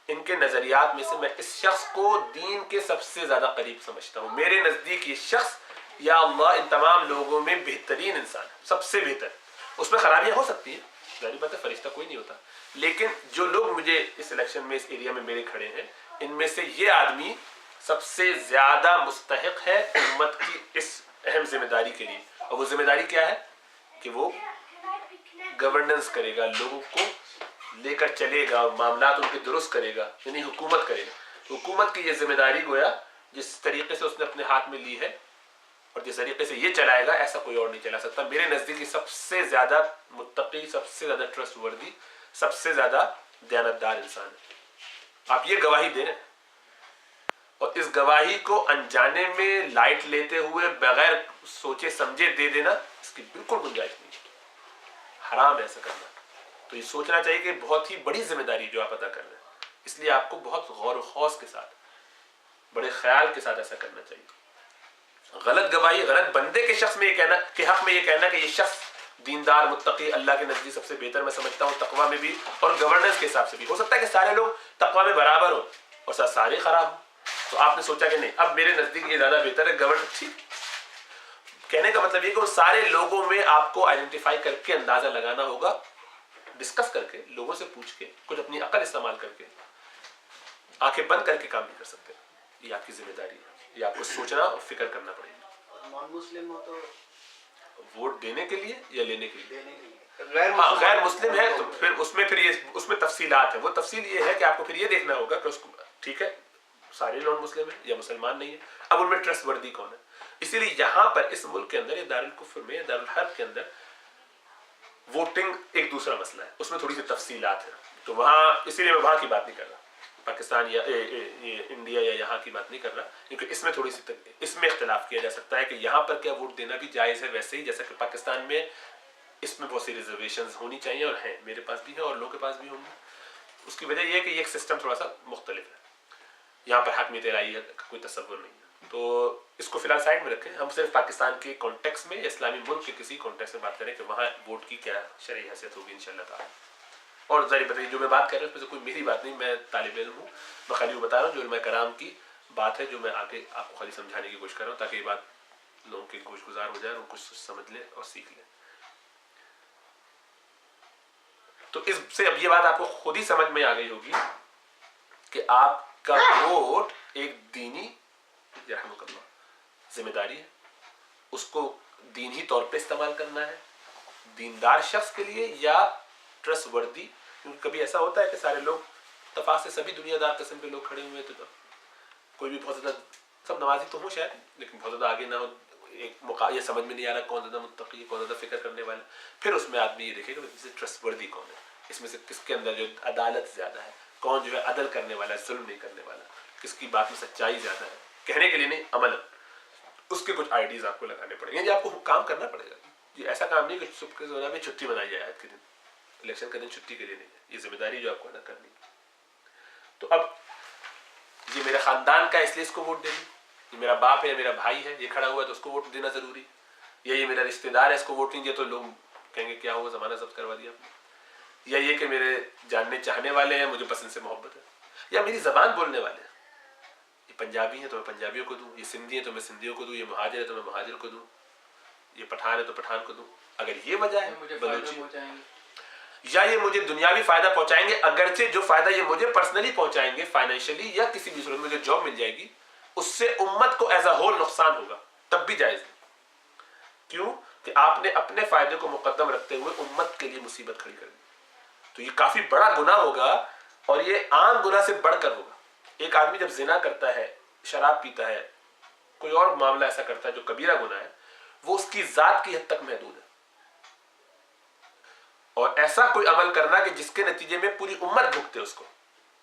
ان کے نظریات میں سے میں اس شخص کو دین کے سب سے زیادہ قریب سمجھتا ہوں، میرے نزدیک یہ شخص یا اللہ ان تمام لوگوں میں بہترین انسان ہے، سب سے بہتر۔ اس میں خرابیاں ہو سکتی ہیں، ظاہر بات ہے، فرشتہ کوئی نہیں ہوتا، لیکن جو لوگ مجھے اس الیکشن میں اس ایریا میں میرے کھڑے ہیں، ان میں سے یہ آدمی سب سے زیادہ مستحق ہے امت کی اس اہم ذمہ داری کے لیے۔ اور وہ ذمہ داری کیا ہے کہ وہ گورننس کرے گا، لوگوں کو لے کر چلے گا، معاملات ان کے درست کرے گا، یعنی حکومت کرے گا۔ حکومت کی یہ ذمہ داری گویا جس طریقے سے اس نے اپنے ہاتھ میں لی ہے اور جس طریقے سے یہ چلائے گا، ایسا کوئی اور نہیں چلا سکتا۔ میرے نزدیک سب سے زیادہ متقی، سب سے زیادہ ٹرسٹ وردی، سب سے زیادہ دیانتدار انسان ہے۔ آپ یہ گواہی دے رہے ہیں، اور اس گواہی کو انجانے میں لائٹ لیتے ہوئے بغیر سوچے سمجھے دے دینا، اس کی بالکل گنجائش نہیں ہے، حرام ہے ایسا کرنا۔ تو یہ سوچنا چاہیے کہ بہت ہی بڑی ذمہ داری جو آپ ادا کر رہے ہیں، اس لیے آپ کو بہت غور و خوض کے ساتھ، بڑے خیال کے ساتھ ایسا کرنا چاہیے۔ غلط گواہی غلط بندے کے شخص میں یہ کہنا، کے حق میں یہ کہنا کہ یہ شخص دیندار، متقی، اللہ کے نزدیک سب سے بہتر میں سمجھتا ہوں، تقویٰ میں بھی اور گورننس کے حساب سے بھی۔ ہو سکتا ہے کہ سارے لوگ تقویٰ میں برابر ہو اور سارے خراب ہوں، تو آپ نے سوچا کہ نہیں، اب میرے نزدیک یہ زیادہ بہتر ہے، گورننس ٹھیک۔ کہنے کا مطلب یہ کہ ان سارے لوگوں میں آپ کو آئیڈینٹیفائی کر کے اندازہ لگانا ہوگا، ڈسکس کر کے، لوگوں سے پوچھ کے، کچھ اپنی عقل استعمال کر کے، آنکھیں بند کر کے کام نہیں کر سکتے۔ یہ آپ کی ذمہ داری ہے، یہ آپ کو سوچنا اور فکر کرنا پڑے گا۔ نان مسلم ہو تو ووٹ دینے کے لیے یا لینے کے لیے؟ دینے کے لیے۔ غیر مسلم ہے تو پھر اس میں تفصیلات ہیں۔ وہ تفصیل یہ ہے کہ آپ کو پھر یہ دیکھنا ہوگا کہ اس کو ٹھیک ہے سارے نان مسلم ہیں یا مسلمان نہیں ہیں. اب ان میں ٹرسٹ وردی کون ہے؟ اسی لیے یہاں پر اس ملک کے اندر، دارالکفر میں، دارالحرب کے اندر ووٹنگ ایک دوسرا مسئلہ ہے، اس میں تھوڑی سی تفصیلات ہیں. تو وہاں اسی لیے میں وہاں کی بات نہیں کر رہا، پاکستان یا انڈیا یا یہاں کی بات نہیں کر رہا، کیونکہ اس میں تھوڑی سی اس میں اختلاف کیا جا سکتا ہے کہ یہاں پر کیا ووٹ دینا بھی جائز ہے ویسے ہی جیسا کہ پاکستان میں اس میں بہت سی ریزرویشنز ہونی چاہیے، اور ہیں، میرے پاس بھی ہیں اور لوگوں کے پاس بھی ہوں گے. اس کی وجہ یہ ہے کہ یہ ایک سسٹم تھوڑا سا مختلف ہے، یہاں پر حاکمیت الہی کا کوئی تصور نہیں ہے. تو اس کو فی الحال سائڈ میں رکھیں، ہم صرف پاکستان کے کانٹیکس میں یا اسلامی ملک کے کسی کانٹیکس میں بات کریں کہ وہاں ووٹ کی کیا شرعی حیثیت ہوگی انشاءاللہ تعالی. اور ظاہر بتائیے جو میں بات کر رہا ہوں اس میں سے کوئی میری بات نہیں، میں طالب علم ہوں، میں خالی وہ بتا رہا ہوں جو علماء کرام کی بات ہے، جو میں آگے آپ کو خالی سمجھانے کی کوشش کر رہا ہوں تاکہ یہ بات لوگوں کے گوش گزار ہو جائے اور کچھ سمجھ لیں اور سیکھ لیں. تو اس سے اب یہ بات آپ کو خود ہی سمجھ میں آ گئی ہوگی کہ آپ کا ووٹ ایک دینی رحمک اللہ ذمہ داری ہے، اس کو دینی طور پہ استعمال کرنا ہے، دیندار شخص کے لیے یا ٹرسٹ وردی. کیونکہ کبھی ایسا ہوتا ہے کہ سارے لوگ اتفاق سے سبھی دنیا دار قسم کے لوگ کھڑے ہوئے ہیں، تو کوئی بھی بہت زیادہ، سب نمازی تو ہوں شاید لیکن بہت زیادہ آگے نہ ہو، ایک یہ سمجھ میں نہیں آ رہا کون زیادہ متقی ہے، کون زیادہ فکر کرنے والا. پھر اس میں آدمی یہ دیکھے گا کہ ٹرسٹ وردی کون ہے، اس میں سے کس کے اندر جو عدالت زیادہ ہے، کون جو ہے عدل کرنے والا ہے، ظلم نہیں کرنے والا، کس کی بات میں سچائی زیادہ ہے. کہنے کے لیے نہیں، عمل، اس کے کچھ آئیڈیز آپ کو لگانے پڑیں گے، یعنی آپ کو کام کرنا پڑے گا. یہ ایسا کام نہیں کہ صبح کے زمانے میں چھٹی منائی جائے آج کے دن، الیکشن کا دن چھٹی کے لیے نہیں ہے، یہ ذمہ داری جو آپ کو ادا کرنی ہے. تو اب یہ میرے خاندان کا اس لیے اس کو ووٹ دے دوں، یہ میرا باپ ہے یا میرا بھائی ہے، یہ کھڑا ہوا ہے تو اس کو ووٹ دینا ضروری، یا یہ میرا رشتہ دار ہے اس کو ووٹ نہیں دیا تو لوگ کہیں گے کیا ہوا، زمانہ ضبط کروا دیا آپ نے. یا یہ کہ میرے جاننے چاہنے والے ہیں، مجھے پسند سے محبت ہے، یا میری زبان بولنے والے ہیں، یہ پنجابی ہیں تو میں پنجابیوں کو دوں، یہ سندھی ہیں تو میں سندھیوں کو دوں، یہ مہاجر ہے تو میں مہاجر کو دوں، یہ پٹھان ہے تو پٹھان کو دوں. اگر یہ وجہ ہے بلوچی، یا یہ مجھے دنیاوی فائدہ پہنچائیں گے، اگرچہ جو فائدہ یہ مجھے پرسنلی پہنچائیں گے فائنینشلی یا کسی بھی صورت میں جو جاب مل جائے گی اس سے امت کو ایز اے ہول نقصان ہوگا، تب بھی جائز ہے. کیوں کہ آپ نے اپنے فائدے کو مقدم رکھتے ہوئے امت کے لیے مصیبت کھڑی کر دی. تو یہ کافی بڑا گناہ ہوگا اور یہ عام گناہ سے بڑھ کر ہوگا. ایک آدمی جب زنا کرتا ہے، شراب پیتا ہے، کوئی اور معاملہ ایسا کرتا ہے جو کبیرہ گناہ ہے، وہ اس کی ذات کی حد تک محدود ہے. اور ایسا کوئی عمل کرنا کہ جس کے نتیجے میں پوری امت بھگتے اس کو،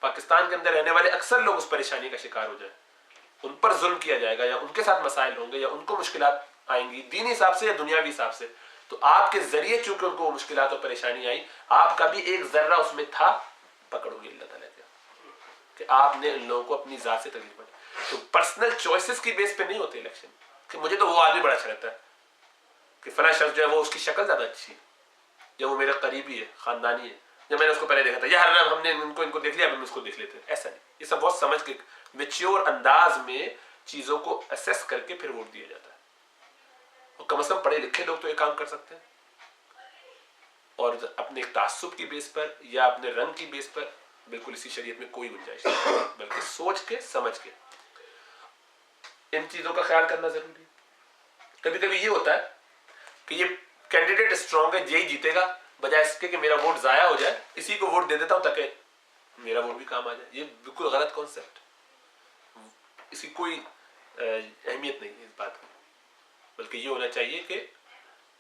پاکستان کے اندر رہنے والے اکثر لوگ اس پریشانی کا شکار ہو جائیں، ان پر ظلم کیا جائے گا یا ان کے ساتھ مسائل ہوں گے یا ان کو مشکلات آئیں گی دینی حساب سے یا دنیاوی حساب سے، تو آپ کے ذریعے چونکہ ان کو وہ مشکلات اور پریشانی آئی، آپ کا بھی ایک ذرہ اس میں تھا، پکڑو گے اللہ تعالیٰ کا کہ آپ نے ان لوگوں کو اپنی ذات سے تکلیف پہنچائی. تو پرسنل چوائسز کی بیس پہ نہیں ہوتے الیکشن، کہ مجھے تو وہ آدمی بڑا اچھا لگتا ہے کہ فلاں شخص جو ہے وہ اس کی شکل زیادہ اچھی ہے یا وہ میرے قریبی ہے، خاندانی ہے، یا میں نے اس کو پہلے دیکھا تھا، یا ہر ہم نے ان کو دیکھ لیا اب ہم اس کو دیکھ لیتے ہیں. ایسا نہیں، یہ سب بہت سمجھ کے میچیور انداز میں چیزوں کو اسیس کر کے پھر ووٹ دیا جاتا ہے. اور کم از کم پڑھے لکھے لوگ تو یہ کام کر سکتے ہیں، اور اپنے تعصب کی بیس پر یا اپنے رنگ کی بیس پر بالکل اسی شریعت میں کوئی گنجائش نہیں، بلکہ سوچ کے سمجھ کے ان چیزوں کا خیال کرنا ضروری ہے. کبھی کبھی یہ ہوتا ہے کہ یہ کینڈیڈیٹ اسٹرانگ ہے یہی جیتے گا، بجائے اس کے کہ میرا ووٹ ضائع ہو جائے اسی کو ووٹ دے دیتا ہوں تاکہ میرا ووٹ بھی کام آ جائے. یہ بالکل غلط کانسیپٹ، اس کی کوئی اہمیت نہیں ہے اس بات کی، بلکہ یہ ہونا چاہیے کہ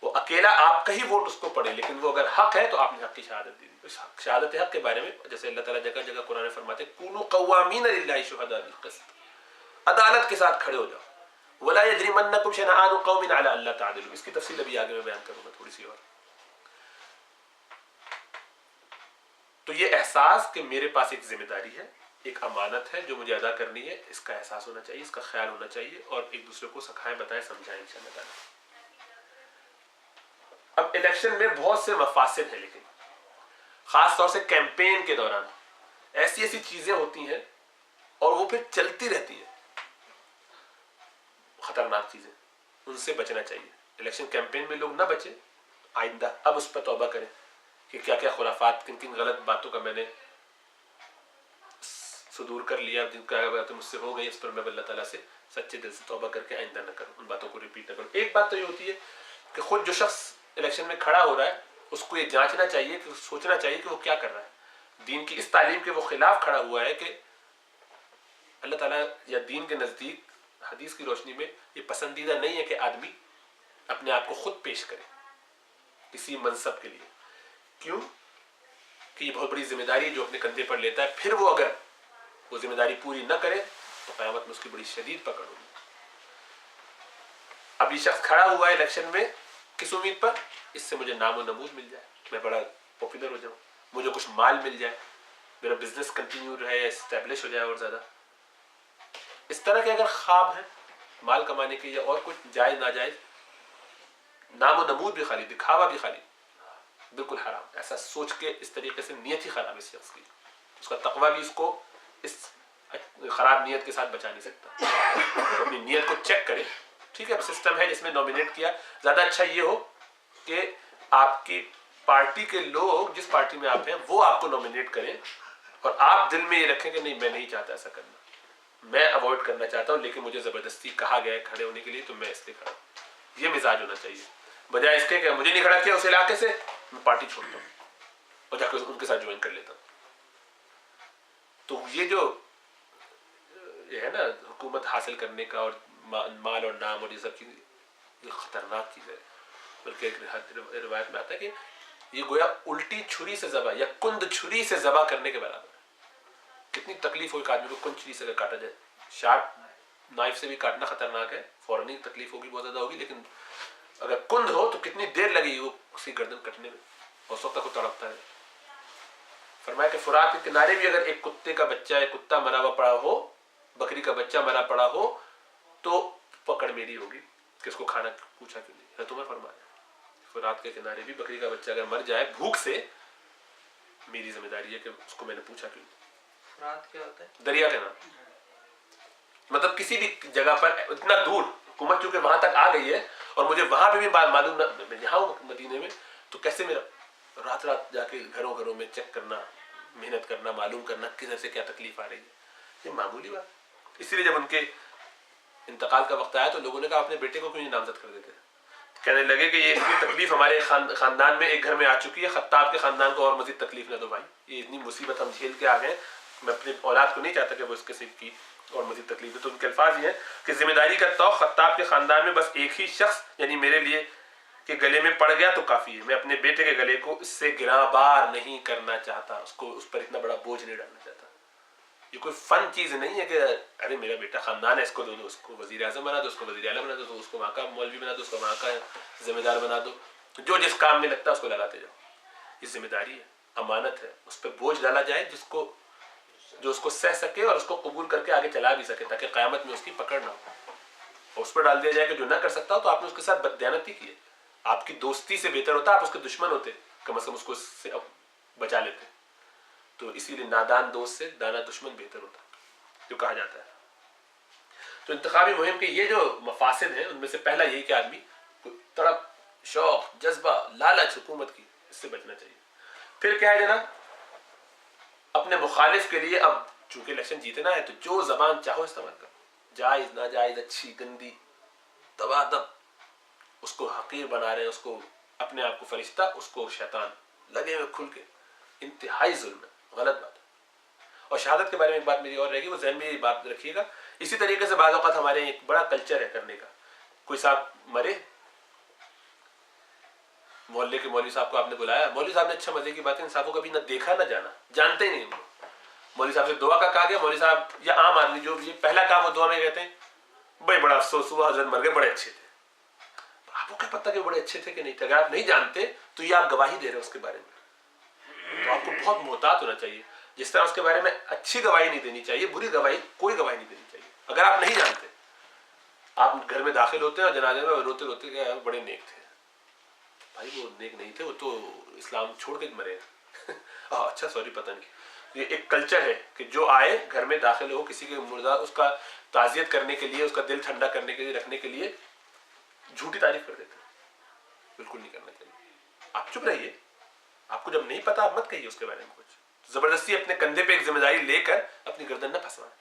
وہ اکیلا آپ کا ہی ووٹ اس کو پڑے، لیکن وہ اگر حق ہے تو آپ نے حق کی شہادت دی. اس شہادت حق کے بارے میں جیسے اللہ تعالیٰ جگہ جگہ قرآن میں فرماتے ہیں کونوا قوامین للہ شہداء بالقسط، عدالت کے ساتھ کھڑے ہو جاؤ. ولا یجرمنکم شنآن قوم علی الا تعدلوا، اس کی تفصیل ابھی آگے میں بیان کروں گا تھوڑی سی. اور تو یہ احساس کہ میرے پاس ایک ذمہ داری ہے، ایک امانت ہے جو مجھے ادا کرنی ہے، اس کا احساس ہونا چاہیے، اس کا خیال ہونا چاہیے، اور ایک دوسرے کو سکھائیں، بتائیں، سمجھائیں انشاءاللہ تعالیٰ. اب الیکشن میں بہت سے مفاسد ہیں، لیکن خاص طور سے کیمپین کے دوران ایسی ایسی چیزیں ہوتی ہیں اور وہ پھر چلتی رہتی ہیں، خطرناک چیزیں، ان سے بچنا چاہیے. الیکشن کیمپین میں لوگ نہ بچیں، آئندہ اب اس پر توبہ کریں کہ کیا کیا خرافات، کن کن غلط باتوں کا میں نے صدور کر لیا، جن کا باتیں مجھ سے ہو گئی، اس پر میں اللہ تعالیٰ سے سچے دل سے توبہ کر کے آئندہ نہ کروں، ان باتوں کو ریپیٹ نہ کروں. ایک بات تو یہ ہوتی ہے کہ خود جو شخص الیکشن میں کھڑا ہو رہا ہے اس کو یہ جانچنا چاہیے، کہ سوچنا چاہیے کہ وہ کیا کر رہا ہے. دین کی اس تعلیم کے وہ خلاف کھڑا ہوا ہے کہ اللہ تعالیٰ یا دین کے نزدیک حدیث کی روشنی میں یہ پسندیدہ نہیں ہے کہ آدمی اپنے آپ کو خود پیش کرے کسی منصب کے لیے. کیوں کہ یہ بہت بڑی ذمہ داری ہے جو اپنے کندھے پر لیتا ہے. پھر وہ اگر وہ ذمہ داری پوری نہ کرے تو قیامت میں اس کی بڑی شدید پکڑ ہوگی. اب یہ شخص کھڑا ہوا ہے الیکشن میں کس امید پر؟ اس سے مجھے نام و نمود مل جائے, میں بڑا پاپولر ہو جاؤں, مجھے کچھ مال مل جائے, میرا بزنس کنٹینیو رہے, اسٹیبلش ہو جائے اور زیادہ. اس طرح کے اگر خواب ہیں مال کمانے کے یا اور کچھ جائز ناجائز, نام و نمود بھی خالی, دکھاوا بھی خالی, بالکل حرام. ایسا سوچ کے اس طریقے سے نیت ہی خراب ہے اس شخص کی. اس کا تقوی بھی اس کو اس خراب نیت کے ساتھ بچا نہیں سکتا. تو اپنی نیت کو چیک کرے. ٹھیک ہے, سسٹم ہے جس میں نومینیٹ کیا, زیادہ اچھا یہ ہو کہ آپ کی پارٹی کے لوگ جس پارٹی میں آپ ہیں وہ آپ کو نومینیٹ کریں اور آپ دل میں یہ رکھیں کہ نہیں میں نہیں چاہتا ایسا کرنا, میں اوائڈ کرنا چاہتا ہوں, لیکن مجھے زبردستی کہا گیا ہے کھڑے ہونے کے لیے تو میں اس لیے کھڑا ہوں. یہ مزاج ہونا چاہیے, بجائے اس کے کہ مجھے نہیں کھڑا کیا اس علاقے سے, میں پارٹی چھوڑتا ہوں اور جا کے ان کے ساتھ جوائن کر لیتا ہوں. تو یہ جو یہ ہے نا حکومت حاصل کرنے کا اور مال اور نام اور یہ سب چیز, یہ خطرناک چیز ہے. بلکہ ایک روایت میں آتا ہے کہ یہ گویا الٹی چھری سے ذبح یا کند چھری سے ذبح کرنے کے برابر ہے. کتنی تکلیف ہو ایک آدمی کو کند چھری سے اگر کاٹا جائے. شارپ نائف سے بھی کاٹنا خطرناک ہے, فوراً تکلیف ہوگی بہت زیادہ ہوگی, لیکن اگر کند ہو تو کتنی دیر لگے گی وہ اسی گردن کٹنے میں, اور اس وقت تک وہ تڑپتا ہے. فرمایا کہ فرات کے کنارے بھی اگر ایک کتے کا بچہ, ایک کتا مرا ہوا پڑا ہو, بکری کا بچہ مرا پڑا ہو, تو پکڑ میری ہوگی کہ اس کو کھانا پوچھا کیوں نہیں. تمہیں فرمایا فرات کے کنارے بھی بکری کا بچہ اگر مر جائے بھوک سے, میری ذمہ داری ہے کہ اس کو میں نے پوچھا کیوں نہیں. فرات کیا ہوتا ہے؟ دریا کا نام. مطلب کسی بھی جگہ پر اتنا دور, حکومت چونکہ وہاں تک آ گئی ہے اور مجھے وہاں پہ بھی معلوم نہ, میں یہاں ہوں مدینے میں, تو کیسے میرا رات رات جا کے گھروں میں چیک کرنا, محنت کرنا, معلوم کرنا کدھر سے کیا تکلیف آ رہی ہے, یہ معمولی بات. اسی لیے جب ان کے انتقال کا وقت آیا تو لوگوں نے کہا اپنے بیٹے کو کیوں نہیں نامزد کر دیتے. کہنے لگے کہ یہ اتنی تکلیف ہمارے خاندان میں ایک گھر میں آ چکی ہے, خطاب کے خاندان کو اور مزید تکلیف نہ دو بھائی, یہ اتنی مصیبت ہم جھیل کے آ گئے, میں اپنی اولاد کو نہیں چاہتا کہ وہ اس کے صرف کی اور مزید تکلیف ہے. تو ان کے الفاظ یہ ہیں کہ ذمہ داری کا توق خطاب کے خاندان میں بس ایک ہی شخص یعنی میرے لیے کہ گلے میں پڑ گیا تو کافی ہے. میں اپنے بیٹے کے گلے کو اس سے گراں بار نہیں کرنا چاہتا, اس پر اتنا بڑا بوجھ نہیں ڈالنا چاہتا. یہ کوئی فن چیز نہیں ہے کہ ارے میرا بیٹا خاندان ہے اس کو دو, اس کو وزیر اعظم بنا دو, اس کو وزیر اعلیٰ بنا دو, اس کو وہاں کا مولوی بنا دو, اس کو وہاں کا ذمہ دار بنا دو, جو جس کام میں لگتا ہے اس کو لگاتے جاؤ. یہ ذمہ داری ہے, امانت ہے, اس پہ بوجھ ڈالا جائے جو اس کو سہ سکے اور اس کو قبول کر کے آگے چلا بھی سکے, تاکہ قیامت میں اس کی پکڑ نہ ہو. اور اس پر ڈال دیا جائے کہ جو نہ کر سکتا ہو تو آپ نے اس کے ساتھ بددیانتی کی ہے. آپ کی دوستی سے بہتر ہوتا آپ اس کے دشمن ہوتے, کم از کم اس کو اس سے بچا لیتے. تو اسی لیے نادان دوست سے دانا دشمن بہتر ہوتا جو کہا جاتا ہے. تو انتخابی مہم کے یہ جو مفاسد ہیں ان میں سے پہلا یہی کہ آدمی تڑپ, شوق, جذبہ, لالچ حکومت کی, اس سے بچنا چاہیے. پھر کیا ہے جناب, اپنے مخالف کے لیے اب چونکہ الیکشن جیتنا ہے تو جو زبان چاہو استعمال کرو, جائز ناجائز, اچھی گندی, تبادب, اس کو حقیر بنا رہے ہیں, اس کو اپنے آپ کو فرشتہ, اس کو شیطان, لگے ہوئے کھل کے. انتہائی ظلم ہے, غلط بات ہے. اور شہادت کے بارے میں ایک بات میری اور رہے گی, وہ ذہن میں یہ بات رکھیے گا. اسی طریقے سے بعض اوقات ہمارے ایک بڑا کلچر ہے کرنے کا. کوئی صاحب مرے, محلے کے مولوی صاحب کو آپ نے بلایا, مولوی صاحب نے اچھا مزے کی باتیں, صاحب کو کبھی نہ دیکھا نہ جانا, جانتے ہی نہیں ان کو. مولوی صاحب سے دعا کا کہا گیا, مولوی صاحب یا عام آدمی جو بھی پہلا کام وہ دعا میں کہتے ہیں بھائی بڑا افسوس ہوا, حضرت مر گئے, بڑے اچھے تھے. آپ کو کیا پتا کہ بڑے اچھے تھے کہ نہیں تھے؟ اگر آپ نہیں جانتے تو یہ آپ گواہی دے رہے اس کے بارے میں. تو آپ کو بہت محتاط ہونا چاہیے. جس طرح اس کے بارے میں اچھی گواہی نہیں دینی چاہیے, بری گواہی کوئی گواہی نہیں دینی چاہیے. اگر آپ نہیں جانتے, آپ گھر میں داخل ہوتے ہیں اور جنازے میں روتے روتے کہ بڑے نیک تھے. بھائی وہ نیک نہیں تھے, وہ تو اسلام چھوڑ کے مرے. اچھا سوری پتہ نہیں. یہ ایک کلچر ہے کہ جو آئے گھر میں داخل ہو کسی کے مردہ, اس کا تعزیت کرنے کے لیے, اس کا دل ٹھنڈا کرنے کے لیے, رکھنے کے لیے جھوٹی تعریف کر دیتے ہیں. بالکل نہیں کرنا چاہیے. آپ چپ رہیے, آپ کو جب نہیں پتا آپ مت کہیے اس کے بارے میں کچھ. زبردستی اپنے کندھے پہ ایک ذمہ داری لے کر اپنی گردن نہ پھنسوائیں.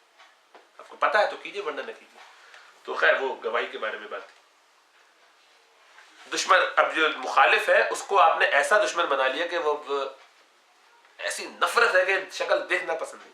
آپ کو پتا ہے تو کیجیے, ورنہ نہ کیجیے. تو خیر وہ گواہی کے بارے میں بات تھی. دشمن, اب جو مخالف ہے اس کو آپ نے ایسا دشمن بنا لیا کہ وہ ایسی نفرت ہے کہ شکل دیکھنا پسند نہیں.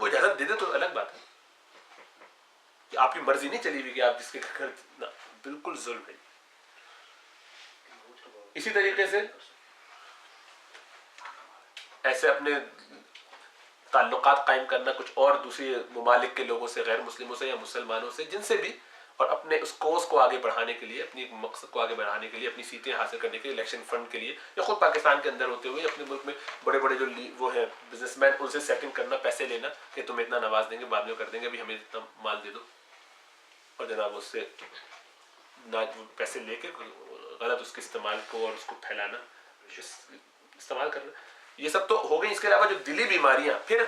وہ اجازت دے دے تو الگ بات ہے کہ آپ کی مرضی نہیں چلی ہوئی کہ آپ جس کے گھر بالکل ظلم ہے. اسی طریقے سے ایسے اپنے تعلقات قائم کرنا کچھ اور دوسری ممالک کے لوگوں سے، غیر مسلموں سے یا مسلمانوں سے، جن سے بھی، اور اپنے اس کوز کو آگے بڑھانے کے لیے، اپنی مقصد کو آگے بڑھانے کے لیے، اپنی سیٹیں حاصل کرنے کے لیے، الیکشن فنڈ کے لیے، یا خود پاکستان کے اندر ہوتے ہوئے اپنے ملک میں بڑے بڑے جو وہ ہیں بزنس مین، ان سے سیٹنگ کرنا، پیسے لینا کہ تمہیں اتنا نواز دیں گے، بعد میں کر دیں گے، ابھی ہمیں اتنا مال دے دو، اور جناب اس سے پیسے لے کے غلط اس کے استعمال کو اور اس کو پھیلانا، استعمال کرنا. یہ سب تو ہو گئی. اس کے علاوہ جو دلی بیماریاں، پھر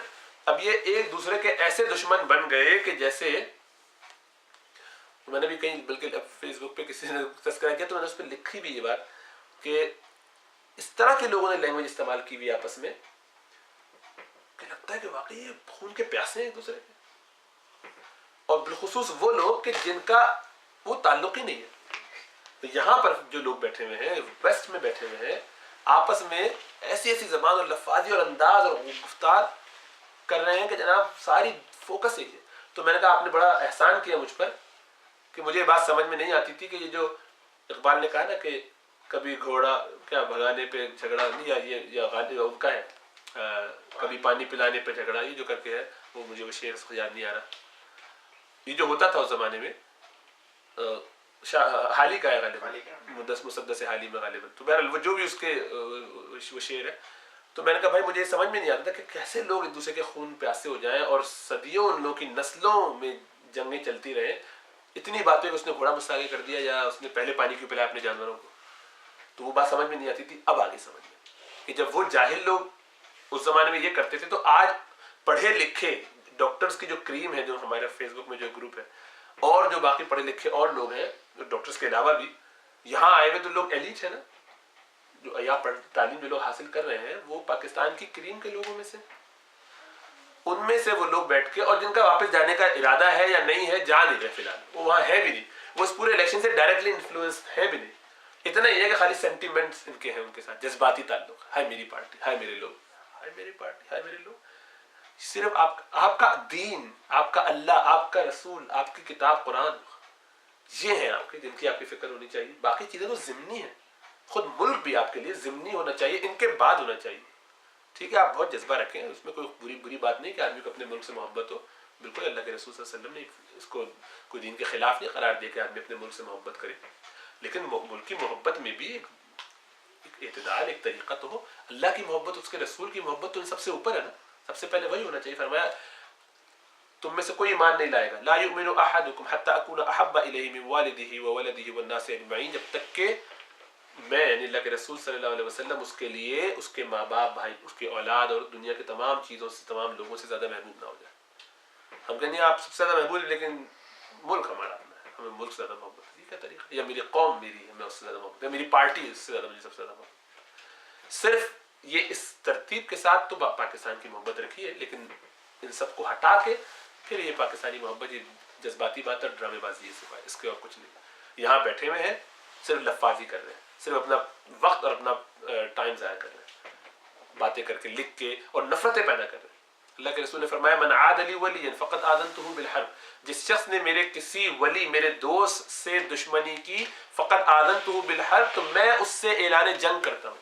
اب یہ ایک دوسرے کے ایسے دشمن بن گئے کہ جیسے میں نے بھی کہیں بلکہ فیس بک پہ کسی نے تذکرہ کیا تو میں نے اس پہ لکھی بھی یہ بات کہ اس طرح کے لوگوں نے لینگویج استعمال کی ہوئی آپس میں کہ لگتا ہے کہ واقعی یہ خون کے پیاسے ہیں ایک دوسرے کے، اور بالخصوص وہ لوگ کہ جن کا وہ تعلق ہی نہیں ہے. تو یہاں پر جو لوگ بیٹھے ہوئے ہیں، ویسٹ میں بیٹھے ہوئے ہیں، آپس میں ایسی ایسی زبان اور لفاظی اور انداز اور گفتار کر رہے ہیں کہ جناب ساری فوکس ہے. تو میں نے کہا آپ نے بڑا احسان کیا مجھ پر کہ مجھے یہ بات سمجھ میں نہیں آتی تھی کہ یہ جو اقبال نے کہا نا کہ کبھی گھوڑا کیا بھگانے پہ جھگڑا نہیں، یا یہ یا غالب ان کا ہے کبھی پانی پلانے پہ جھگڑا، یہ جو کر کے ہے وہ مجھے وہ شعر یاد نہیں آ رہا. یہ جو ہوتا تھا اس زمانے میں حالی کا ہے غالباً، مسدس حالی میں غالباً، تو بہرحال وہ جو بھی اس کے وہ شعر ہے. تو میں نے کہا بھائی مجھے یہ سمجھ میں نہیں آتا تھا کہ کیسے لوگ ایک دوسرے کے خون پیاسے ہو جائیں اور صدیوں ان لوگوں کی نسلوں میں جنگیں چلتی رہیں. اتنی باتیں کہ اس نے گھوڑا مسا آگے کر دیا یا اس نے پہلے پانی کیوں پلایا اپنے جانوروں کو، تو وہ بات سمجھ میں نہیں آتی تھی. اب آگے سمجھ میں کہ جب وہ جاہل لوگ اس زمانے میں یہ کرتے تھے تو آج پڑھے لکھے ڈاکٹرز کی جو کریم ہے، جو ہمارے فیس بک میں جو گروپ ہے، اور جو باقی پڑھے لکھے اور لوگ ہیں ڈاکٹرز کے علاوہ بھی یہاں آئے ہوئے، تو لوگ ایلیٹ ہیں نا، جو تعلیم جو لوگ حاصل کر رہے ہیں وہ پاکستان کی کریم کے لوگوں میں سے، ان میں سے وہ لوگ بیٹھ کے، اور جن کا واپس جانے کا ارادہ ہے یا نہیں ہے، جا نہیں رہے فی الحال، وہ وہاں ہے بھی نہیں، وہ اس پورے الیکشن سے ڈائریکٹلی انفلوئنس ہے بھی نہیں. اتنا یہ ہے کہ خالی سینٹیمنٹس ان کے ہیں، ان کے ساتھ جذباتی تعلق، ہائے میری پارٹی، ہائے میرے لوگ، ہائے میری پارٹی، ہائے میرے لوگ. صرف آپ کا دین، آپ کا اللہ، آپ کا رسول، آپ کی کتاب قرآن، یہ ہیں آپ کے جن کی آپ کی فکر ہونی چاہیے. باقی چیزیں تو ضمنی ہیں. خود ملک بھی آپ کے لیے ضمنی ہونا چاہیے، ان کے بعد ہونا چاہیے. ٹھیک ہے آپ بہت جذبہ رکھیں، اس میں کوئی بری بات نہیں کہ آدمی کو اپنے ملک سے محبت ہو. بالکل اللہ کے رسول صلی اللہ علیہ وسلم نے اس کو کوئی دین کے خلاف نہیں قرار دے کہ آدمی اپنے ملک سے محبت کرے، لیکن ملک کی محبت میں بھی ایک اعتدال، ایک طریقہ تو ہو. اللہ کی محبت، اس کے رسول کی محبت تو ان سب سے اوپر ہے نا، سب سے پہلے وہی ہونا چاہیے. فرمایا تم میں سے کوئی ایمان نہیں لائے گا، لا یؤمن احدکم حتی اکون احب الیہ من والدہ وولدہ والناس اجمعین، جب تک کہ میں یعنی اللہ کے رسول صلی اللہ علیہ وسلم اس کے لیے اس کے ماں باپ، بھائی، اس کی اولاد اور دنیا کے تمام چیزوں سے، تمام لوگوں سے زیادہ محبوب نہ ہو جائے. ہم کہیں آپ سب سے زیادہ محبوب ہیں لیکن ملک ہمارا اپنا ہے، ہمیں ملک سے زیادہ محبت ہے. یہ کیا طریقہ؟ یا میری قوم میری ہے، میں اس سے زیادہ محبت ہے، میری پارٹی اس سے زیادہ، مجھے سب سے زیادہ محبت. صرف یہ اس ترتیب کے ساتھ تو پاکستان کی محبت رکھی ہے، لیکن ان سب کو ہٹا کے پھر یہ پاکستانی محبت، یہ جذباتی بات اور ڈرامے بازی ہے، سوائے اس کے اور کچھ نہیں. یہاں بیٹھے ہوئے ہیں صرف لفاظی کر رہے ہیں، صرف اپنا وقت اور اپنا ٹائم ضائع کر رہے ہیں، باتیں کر کے، لکھ کے، اور نفرتیں پیدا کر رہے ہیں. اللہ کے رسول نے فرمایا من عاد لی ولیا فقد آذنتہ بالحرب، جس شخص نے میرے کسی ولی، میرے دوست سے دشمنی کی، فقد آذنتہ بالحرب، تو میں اس سے اعلان جنگ کرتا ہوں.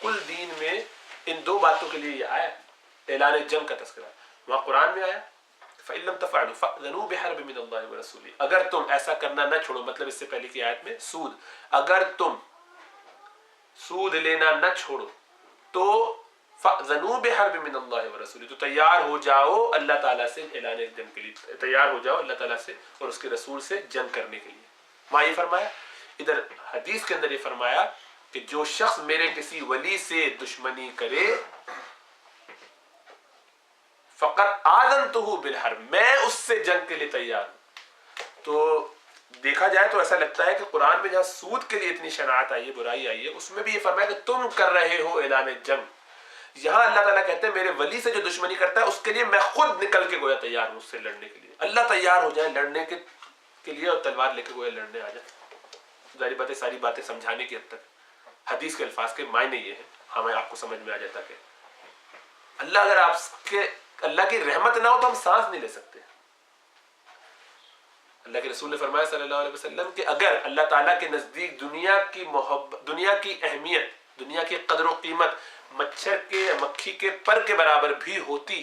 کل دین میں ان دو باتوں کے لیے یہ آیا، اعلان جنگ کا تذکرہ. وہاں قرآن میں آیا فَإِن لَمْ تَفْعَلُوا فَأْذَنُوا بِحَرْبٍ مِّنَ اللَّهِ وَرَسُولِهِ، اگر تم ایسا کرنا نہ چھوڑو، مطلب اس سے پہلے کی آیت میں سود، اگر تم سود لینا نہ چھوڑو تو فَأْذَنُوا بِحَرْبٍ مِّنَ اللَّهِ وَرَسُولِهِ، تو تیار ہو جاؤ اللہ تعالیٰ سے اعلان جنگ کے لیے، تیار ہو جاؤ اللہ تعالیٰ سے اور اس کے رسول سے جنگ کرنے کے لیے. وہاں یہ فرمایا، ادھر حدیث کے اندر یہ فرمایا کہ جو شخص میرے کسی ولی سے دشمنی کرے، فقط آذنتہ بالحرب، میں اس سے جنگ کے لیے تیار ہوں. تو دیکھا جائے تو ایسا لگتا ہے کہ قرآن میں جہاں سود کے لیے اتنی شناعت آئی ہے، برائی آئی ہے، اس میں بھی یہ فرمایا کہ تم کر رہے ہو اعلان جنگ. یہاں اللہ تعالیٰ کہتے ہیں میرے ولی سے جو دشمنی کرتا ہے اس کے لیے میں خود نکل کے گویا تیار ہوں اس سے لڑنے کے لیے. اللہ تیار ہو جائے لڑنے کے لیے اور تلوار لے کے گویا لڑنے آ جائے. ظاہر بات ہے ساری باتیں سمجھانے کی حد تک حدیث کے الفاظ کے معنی یہ ہیں، ہمیں آپ کو سمجھ میں آ جاتا کہ اللہ اگر آپ کے اللہ کی رحمت نہ ہو تو ہم سانس نہیں لے سکتے. اللہ کے رسول نے فرمایا صلی اللہ علیہ وسلم کہ اگر اللہ تعالیٰ کے نزدیک دنیا کی محبت، دنیا کی اہمیت، دنیا کی قدر و قیمت مچھر کے یا مکھی کے پر کے برابر بھی ہوتی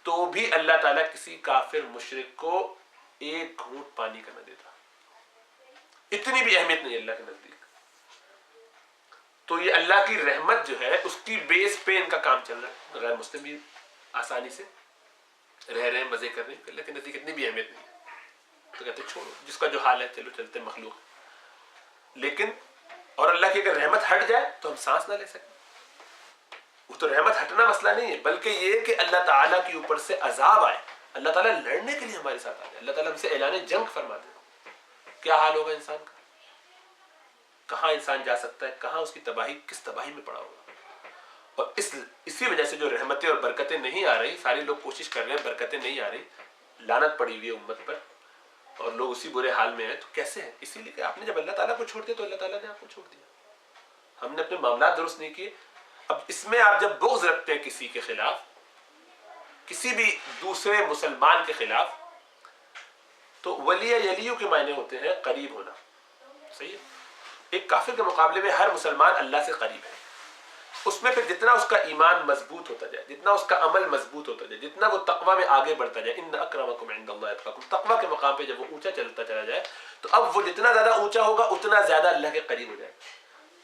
تو بھی اللہ تعالیٰ کسی کافر مشرک کو ایک گھونٹ پانی کا نہ دیتا. اتنی بھی اہمیت نہیں اللہ کے نزدیک. تو یہ اللہ کی رحمت جو ہے اس کی بیس پہ ان کا کام چل رہا ہے. غیر مسلم بھی آسانی سے رہ رہے ہیں، مزے کر رہے ہیں، اللہ کے نزدیک اتنی بھی اہمیت نہیں ہے. تو کہتے چھوڑو جس کا جو حال ہے، چلو چلتے مخلوق. لیکن اور اللہ کی اگر رحمت ہٹ جائے تو ہم سانس نہ لے سکیں. وہ تو رحمت ہٹنا مسئلہ نہیں ہے، بلکہ یہ کہ اللہ تعالیٰ کے اوپر سے عذاب آئے، اللہ تعالیٰ لڑنے کے لیے ہمارے ساتھ آ جائے، اللہ تعالیٰ ہم سے اعلان جنگ فرما دے. کیا حال ہوگا انسان کا؟ کہاں انسان جا سکتا ہے؟ کہاں اس کی تباہی، کس تباہی میں پڑا ہوگا؟ اور اسی وجہ سے جو رحمتیں اور برکتیں نہیں آ رہی، سارے لوگ کوشش کر رہے ہیں، برکتیں نہیں آ رہی، لعنت پڑی ہوئی ہے امت پر اور لوگ اسی برے حال میں ہیں. تو کیسے ہیں؟ اسی لیے کہ آپ نے جب اللہ تعالیٰ کو چھوڑ دیا تو اللہ تعالیٰ نے آپ کو چھوڑ دیا. ہم نے اپنے معاملات درست نہیں کیے. اب اس میں آپ جب بغض رکھتے ہیں کسی کے خلاف، کسی بھی دوسرے مسلمان کے خلاف، تو ولی یلیو کے معنی ہوتے ہیں قریب ہونا. صحیح ہے؟ ایک کافر کے مقابلے میں ہر مسلمان اللہ سے قریب ہے. اس میں پھر جتنا اس کا ایمان مضبوط ہوتا جائے، جتنا اس کا عمل مضبوط ہوتا جائے، جتنا وہ تقوی میں آگے بڑھتا جائے، ان اکرمکم عند اللہ اتقاکم، تقوی کے مقام پہ جب وہ اونچا چلتا چلا جائے تو اب وہ جتنا زیادہ اونچا ہوگا اتنا زیادہ اللہ کے قریب ہو جائے.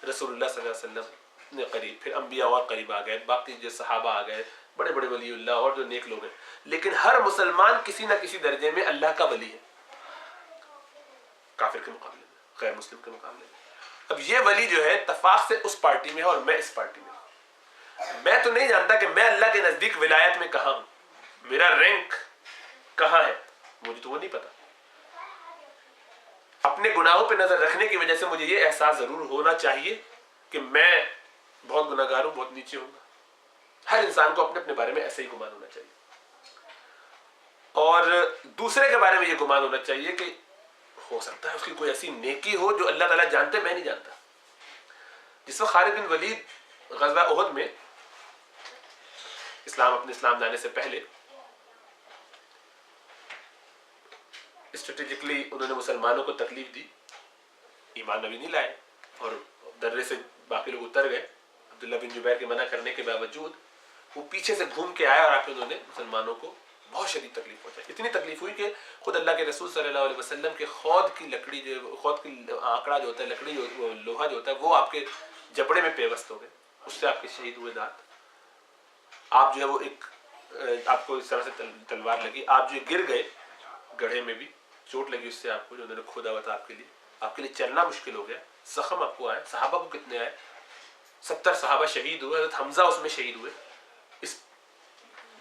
رسول اللہ صلی اللہ علیہ وسلم نے قریب، پھر انبیاء اور قریب آ گئے، باقی جو صحابہ آ گئے، بڑے بڑے ولی اللہ اور جو نیک لوگ ہیں. لیکن ہر مسلمان کسی نہ کسی درجے میں اللہ کا ولی ہے، کافر کے مقابلے میں، غیر مسلم کے مقابلے میں. اب یہ ولی جو ہے اتفاق سے اس پارٹی میں ہے اور میں اس پارٹی میں ہوں. میں تو نہیں جانتا کہ میں اللہ کے نزدیک ولایت میں کہاں ہوں، میرا رینک کہاں ہے، مجھے تو وہ نہیں پتا. اپنے گناہوں پہ نظر رکھنے کی وجہ سے مجھے یہ احساس ضرور ہونا چاہیے کہ میں بہت گناہ گار ہوں، بہت نیچے ہوں گا. ہر انسان کو اپنے اپنے بارے میں ایسے ہی گمان ہونا چاہیے. اور دوسرے کے بارے میں یہ گمان ہونا چاہیے کہ ہو سکتا ہے اس کی کوئی ایسی نیکی ہو جو اللہ تعالیٰ جانتے میں نہیں جانتا. جس وقت خالد بن ولید غزوہ احد میں اپنے اسلام لانے سے پہلے اسٹریٹجکلی انہوں نے مسلمانوں کو تکلیف دی، ایمان نبی نہیں لائے اور درے سے باقی لوگ اتر گئے. عبداللہ بن جبیر کے منع کرنے کے باوجود وہ پیچھے سے گھوم کے آئے اور آ کے انہوں نے مسلمانوں کو بہت شدید تکلیف پہنچائی. اتنی تکلیف ہوئی کہ خود اللہ کے رسول صلی اللہ علیہ وسلم کے خود کی لکڑی جو خود کی آکڑا جو ہوتا ہے، لکڑی جو لوہا جو ہوتا ہے، وہ آپ کے جبڑے میں پیوست ہو گئے، اس سے آپ کے شہید ہوئے دانت. آپ جو ہے وہ ایک آپ کو اس طرح سے تلوار لگی، آپ جو گر گئے گڑھے میں بھی چوٹ لگی اس سے آپ کو، جو انہوں نے کھودا ہوا تھا آپ کے لیے چلنا مشکل ہو گیا. زخم آپ کو آئے. صحابہ کو کتنے آئے؟ 70 صحابہ شہید ہوئے. حضرت حمزہ اس میں شہید ہوئے اس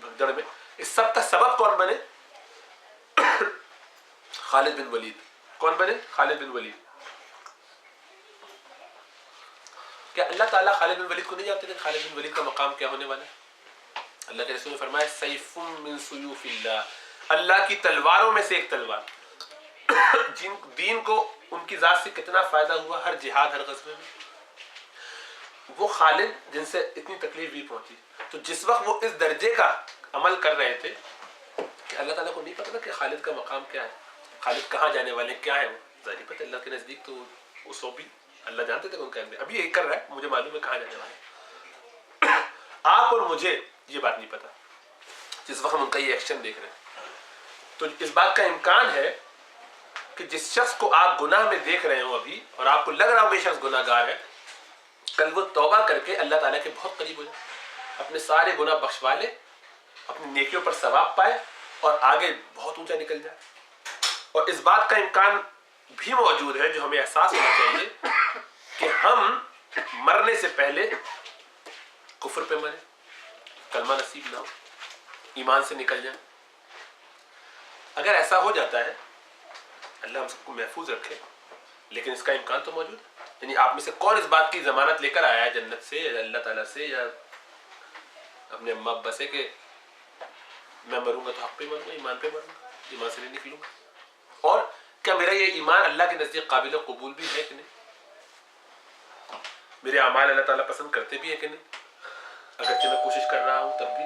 بھگدڑ میں. اس سب کا سبب کون بنے؟ خالد بن ولید. کون بنے؟ خالد بن ولید. کیا اللہ تعالیٰ خالد بن ولید کو نہیں جانتے تھے کہ خالد بن ولید کا مقام کیا ہونے والا ہے؟ اللہ کے رسول نے فرمایا سیف من سیوف اللہ، اللہ کی تلواروں میں سے ایک تلوار. جن دین کو ان کی ذات سے کتنا فائدہ ہوا ہر جہاد، ہر غزوے میں. وہ خالد جن سے اتنی تکلیف بھی پہنچی، تو جس وقت وہ اس درجے کا عمل کر رہے تھے کہ اللہ تعالیٰ کو نہیں پتا تھا کہ خالد کا مقام کیا ہے، خالد کہاں جانے والے کیا ہے. وہ ظاہر پتہ اللہ کے نزدیک تو اس وقت بھی اللہ جانتے تھے کہ ان کا ابھی یہی کر رہا ہے، مجھے معلوم ہے کہاں جانے والے. آپ اور مجھے یہ بات نہیں پتا جس وقت ہم ان کا یہ ایکشن دیکھ رہے ہیں. تو اس بات کا امکان ہے کہ جس شخص کو آپ گناہ میں دیکھ رہے ہو ابھی اور آپ کو لگ رہا ہو کہ یہ شخص گناہ گار ہے، کل وہ توبہ کر کے اللہ تعالیٰ کے بہت قریب ہو جائے، اپنے سارے گناہ بخشوا لے، اپنی نیکیوں پر ثواب پائے اور آگے بہت اونچا نکل جائے. اور اس بات کا امکان بھی موجود ہے جو ہمیں احساس ہونا چاہیے کہ ہم مرنے سے پہلے کفر پہ مریں، کلمہ نصیب نہ ہو، ایمان سے نکل جائیں. اگر ایسا ہو جاتا ہے، اللہ ہم سب کو محفوظ رکھے، لیکن اس کا امکان تو موجود ہے. یعنی آپ میں سے کون اس بات کی ضمانت لے کر آیا ہے جنت سے یا اللہ تعالیٰ سے یا اپنے اماں ابا سے کہ میں مروں گا تو حق پہ مروں گا، ایمان پہ مروں گا، ایمان سے نہیں نکلوں گا؟ اور کیا میرا یہ ایمان اللہ کے نزدیک قابل قبول بھی ہے کہ نہیں؟ میرے اعمال اللہ تعالیٰ پسند کرتے بھی ہے کہ نہیں؟ اگرچہ میں کوشش کر رہا ہوں تب بھی.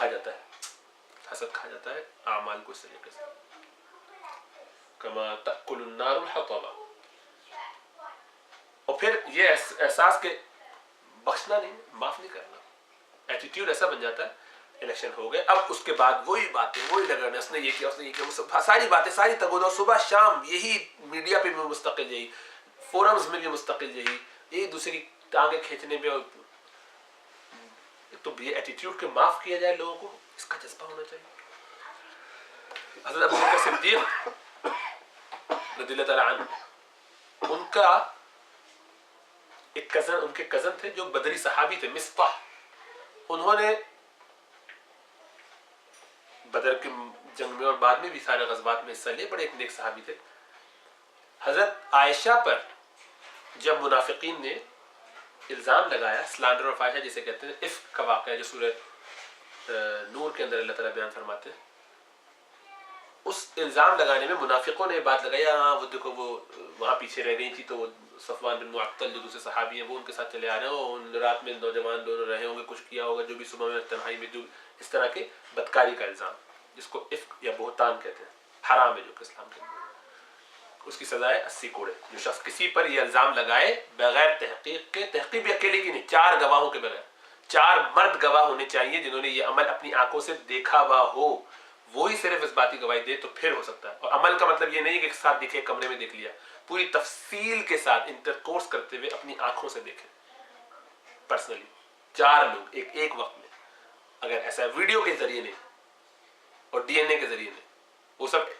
کھا جاتا ہے, حسد کھا جاتا ہے اعمال کو اس طریقے سے, کما تأکل النار الحطب. اور پھر یہ احساس کہ بخشنا نہیں, معاف نہیں کرنا, ایٹیٹیوڈ ایسا بن جاتا ہے. الیکشن ہو گئے, اب اس کے بعد وہی باتیں, وہی لگانا, اس نے یہ کیا, اس نے یہ کیا, وہ ساری باتیں, ساری تگودو, صبح شام یہی میڈیا پہ بھی مستقل یہی, فورمز میں بھی مستقل یہی, ایک دوسرے کی ٹانگیں کھینچنے پہ. تو یہ ایٹیٹیوڈ کہ معاف کیا جائے لوگوں کو, اس کا جذبہ ہونا چاہیے. حضرت ابو بکر صدیق رضی اللہ تعالیٰ عنہ, ان کا ایک کزن, ان کے کزن تھے جو بدری صحابی تھے, مصطح. انہوں نے بدر کے جنگ میں اور بعد میں بھی سارے غزوات میں حصہ لیے, بڑے ایک نیک صحابی تھے. حضرت عائشہ پر جب منافقین نے الزام لگایا, سلانڈر آف عائشہ جسے کہتے ہیں, افک کا واقعہ جو سورہ نور کے اندر اللہ تعالیٰ بیان فرماتے ہیں, اس الزام لگانے میں منافقوں نے بات لگائی, ہاں وہ دیکھو وہ وہاں پیچھے رہ گئی تھی, تو وہ صفوان بن معطل جو دوسرے صحابی ہیں وہ ان کے ساتھ چلے آ رہے ہیں, اور رات میں نوجوان دونوں رہے ہوں گے, کچھ کیا ہوگا, جو بھی صبح میں تنہائی میں, جو اس طرح کے بدکاری کا الزام, جس کو افک یا بہتان کہتے ہیں, حرام ہے جو کہ اسلام کے اندر. اس کی سزا ہے 80 کوڑے. جو شخص کسی پر یہ الزام لگائے بغیر تحقیق کے, تحقیق بھی اکیلے کی نہیں, 4 گواہوں کے بغیر, 4 مرد گواہ ہونے چاہیے جنہوں نے یہ عمل اپنی آنکھوں سے دیکھا ہوا ہو, وہی صرف اس بات کی گواہی دے تو پھر ہو سکتا ہے. اور عمل کا مطلب یہ نہیں کہ ایک ساتھ دیکھے, کمرے میں دیکھ لیا, پوری تفصیل کے ساتھ انٹرکورس کرتے ہوئے اپنی آنکھوں سے دیکھیں پرسنلی, 4 لوگ ایک وقت میں. اگر ایسا ویڈیو کے ذریعے نہیں اور ڈی این اے کے ذریعے نہیں, وہ سب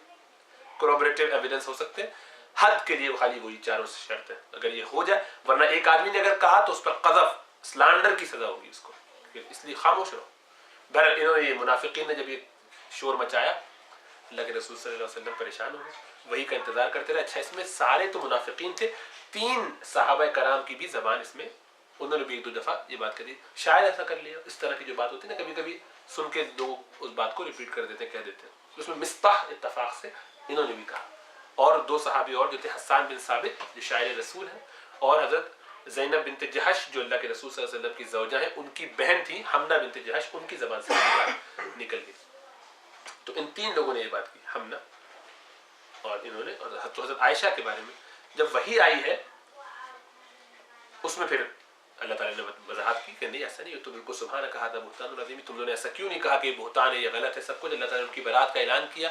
کورابریٹیو ایویڈنس ہو سکتے ہیں. حد کے لیے خالی وہی 4 شرط ہے, اگر یہ ہو جائے, ورنہ ایک آدمی نے اگر کہا تو اس پر قذف, سلانڈر کی سزا ہوگی اس کو, اس لیے خاموش رہو. بہرحال انہوں نے, یہ منافقین نے جب یہ شور مچایا, اللہ کے رسول صلی اللہ علیہ وسلم پریشان ہو گئے, وہی کا انتظار کرتے رہے. اچھا, اس میں سارے تو منافقین تھے, 3 صحابہ کرام کی بھی زبان اس میں, انہوں نے بھی 1-2 دفعہ یہ بات کہی, شاید ایسا کر لیا. اس طرح کی جو بات ہوتی ہے نا, کبھی کبھی سن کے لوگ اس بات کو ریپیٹ کر دیتے ہیں, کہہ دیتے ہیں. اس میں مصطح اتفاق سے انہوں نے بھی کہا, اور 2 صحابی اور جو تھے, حسان بن ثابت جو شاعر رسول ہیں, اور حضرت زینب بنت جہش جو اللہ کے رسول صلی اللہ علیہ وسلم کی زوجہ ہیں, ان کی بہن تھی حمنہ بنت جہش, ان کی زبان سے نکل گئی. تو ان 3 لوگوں نے یہ بات کی, حمنہ اور انہوں نے. اور حضرت عائشہ کے بارے میں جب وحی آئی ہے, اس میں پھر اللہ تعالیٰ نے وضاحت کی کہ نہیں, ایسا نہیں, تو بالکل سبحانہ کہا تھا بہتان العظیم, تم لوگوں نے ایسا کیوں نہیں کہا کہ یہ بہتان ہے, یہ غلط ہے, سب کچھ. اللہ تعالیٰ نے ان کی برات کا اعلان کیا,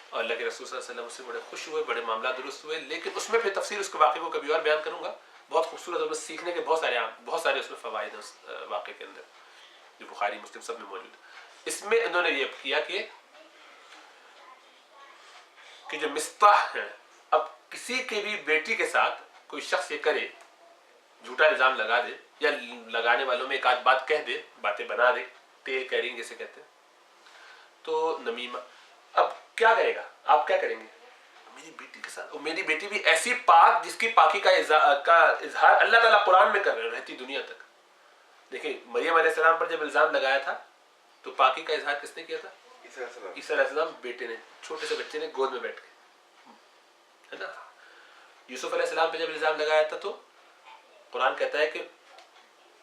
اور اللہ کے رسول صلی اللہ علیہ وسلم اس سے بڑے خوش ہوئے, بڑے معاملات درست ہوئے. لیکن اس میں پھر تفصیل اس کے واقعے کو کبھی اور بیان کروں گا, بہت خوبصورت, اور بس سیکھنے کے بہت سارے اس میں فوائد ہیں اس واقعے کے اندر, جو بخاری مسلم سب میں موجود. اس میں انہوں نے یہ کیا کہ جو مصطح ہیں, اب کسی کے بھی بیٹی کے ساتھ کوئی شخص یہ کرے, جھوٹا الزام لگا دے, یا لگانے والوں میں ایک آدھ بات کہہ دے, باتیں بنا دے, ٹیل کیرنگ جیسے کہتے ہیں, تو نمیمہ. اب کیا کرے گا, آپ کیا کریں گے میری بیٹی کے ساتھ, اور میری بیٹی بھی ایسی پاک جس کی پاکی کا اظہار اللہ تعالیٰ قرآن میں کر رہے ہیں رہتی دنیا تک. دیکھیں, مریم علیہ السلام پر جب الزام لگایا تھا تو پاکی کا اظہار کس نے کیا تھا, عیسیٰ علیہ السلام بیٹے نے, چھوٹے سے بچے نے گود میں بیٹھ کے, ہے نا. یوسف علیہ السلام پہ جب الزام لگایا تھا تو قرآن کہتا ہے کہ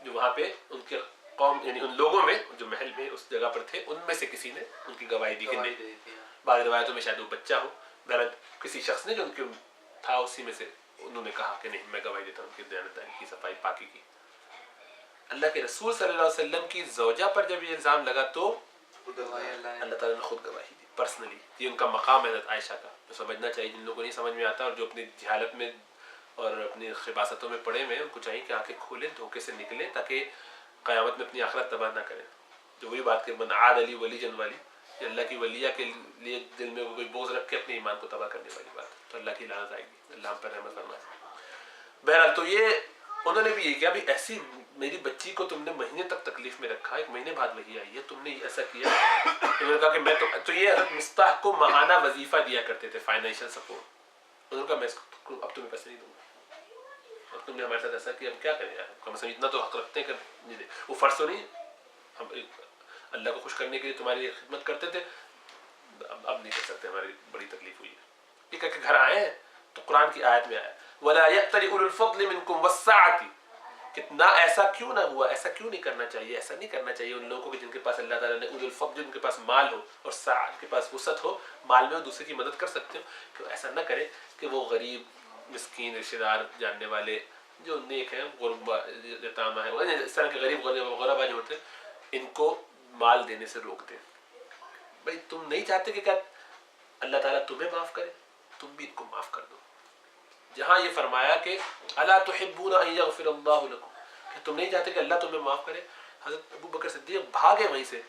جو وہاں پہ ان کے قوم, یعنی ان لوگوں میں جو محل میں اس جگہ پر تھے, ان میں سے کسی نے ان کی گواہی دی کہ نہیں, بعض روایتوں میں شاید وہ بچہ ہو, بہرحال کسی شخص نے جو ان کے تھا اسی میں سے انہوں نے کہا کہ نہیں, میں گواہی دیتا ہوں ان کی دیانتداری کی, صفائی پاکی کی. اللہ کے رسول صلی اللہ علیہ وسلم کی زوجہ پر جب یہ الزام لگا تو اللہ تعالیٰ نے خود گواہی دی پرسنلی. یہ ان کا مقام ہے حضرت عائشہ کا, جو سمجھنا چاہیے جن لوگوں کو نہیں سمجھ میں آتا, اور جو اپنی جہالت میں اور اپنی خباستوں میں پڑے ہوئے ہیں, ان کو چاہیے کہ آنکھیں کھولیں, دھوکے سے نکلیں, تاکہ قیامت میں اپنی آخرت تباہ نہ کریں. جو وہی بات کہ من عاد علی ولی جن والی, کہ اللہ کی ولیہ کے لیے دل میں کوئی بوجھ رکھ کے اپنے ایمان کو تباہ کرنے والی بات, تو اللہ کی لعنت آئے گی, اللہ ہم پر رحمت فرمائے. بہرحال تو یہ انہوں نے بھی یہ کیا, بھی ایسی میری بچی کو تم نے مہینے تک تکلیف میں رکھا, 1 مہینے بعد وہی آئی ہے, تم نے ایسا کیا. انہوں نے کہا کہ میں تو یہ حضرت مصطح کو ماہانہ وظیفہ دیا کرتے تھے, فائنینشیل سپورٹ. انہوں نے کہا میں اب تمہیں پیسے نہیں دوں گا, اب تم نے ہمارے ساتھ ایسا کیا, اب کیا کریں یار, کم از کم اتنا تو حق رکھتے ہیں کہ نہیں دے. وہ فرض تو نہیں, ہم اللہ کو خوش کرنے کے لیے تمہاری خدمت کرتے تھے, اب نہیں کر سکتے, ہماری بڑی تکلیف ہوئی ہے. یہ کہہ کے گھر آئے ہیں تو قرآن کی آیت میں آیا وَلَا يَأْتَلِ أُولُو الْفَضْلِ مِنْكُمْ وَالسَّعَةِ, کتنا ایسا کیوں نہ ہوا, ایسا کیوں نہیں کرنا چاہیے, ایسا نہیں کرنا چاہیے ان لوگوں کو جن کے پاس اللہ تعالیٰ نے اول الفضل, جن کے پاس مال ہو اور سعہ, کے پاس وسعت ہو مال میں, اور دوسرے کی مدد کر سکتے ہو, کہ ایسا نہ کرے کہ وہ غریب مسکین رشتہ دار جاننے والے جو نیک ہیں, غربا یتامہ ہیں, اس طرح کے غریب غربا جو ہوتے ہیں ان کو مال دینے سے روک دیں. بھائی تم نہیں چاہتے کہ کیا اللہ تعالیٰ تمہیں معاف کرے, تم بھی ان کو معاف کر دو. جہاں یہ فرمایا کہ الا تحبون ان یغفر اللہ لکم, کہ تم نہیں چاہتے کہ اللہ تمہیں معاف کرے, حضرت ابو بکر صدیق بھاگے وہیں سے,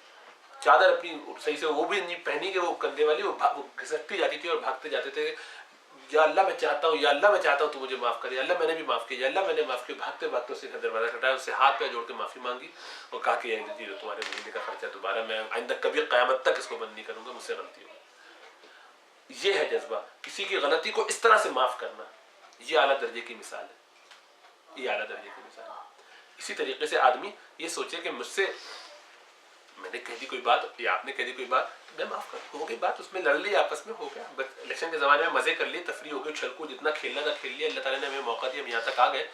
چادر اپنی صحیح سے وہ بھی نہیں پہنی کہ وہ کندھے والی, وہ گھسٹتی جاتی تھی اور بھاگتے جاتے تھے, یا اللہ میں چاہتا ہوں, یا اللہ میں چاہتا ہوں تو مجھے معاف کرے, یا اللہ میں نے بھی معاف کیا, یا اللہ میں نے معاف کیا. بھاگتے بھاگتے اسے دروازہ کھٹایا, اس سے ہاتھ پہ جوڑ کے معافی مانگی اور کہا کہ جی تمہارے مہینے کا خرچہ دوبارہ میں آئندہ کبھی قیامت تک اس کو بند نہیں کروں گا, مجھ سے غلطی ہوگی. یہ ہے جذبہ, کسی کی غلطی کو اس طرح سے معاف کرنا, یہ اعلیٰ درجے کی مثال ہے, یہ اعلیٰ درجے کی مثال ہے. اسی طریقے سے آدمی یہ سوچے کہ مجھ سے میں نے کہہ دی کوئی بات یا آپ نے کہہ دی کوئی بات, میں معاف کر, ہو گئی بات, اس میں لڑ لی آپس میں, ہو گیا. بس الیکشن کے زمانے میں مزے کر لیے, تفریح ہو گئی, چھل کو جتنا کھیلنا تھا کھیل لیا, اللہ تعالیٰ نے ہمیں موقع دیا, ہم یہاں تک آ گئے.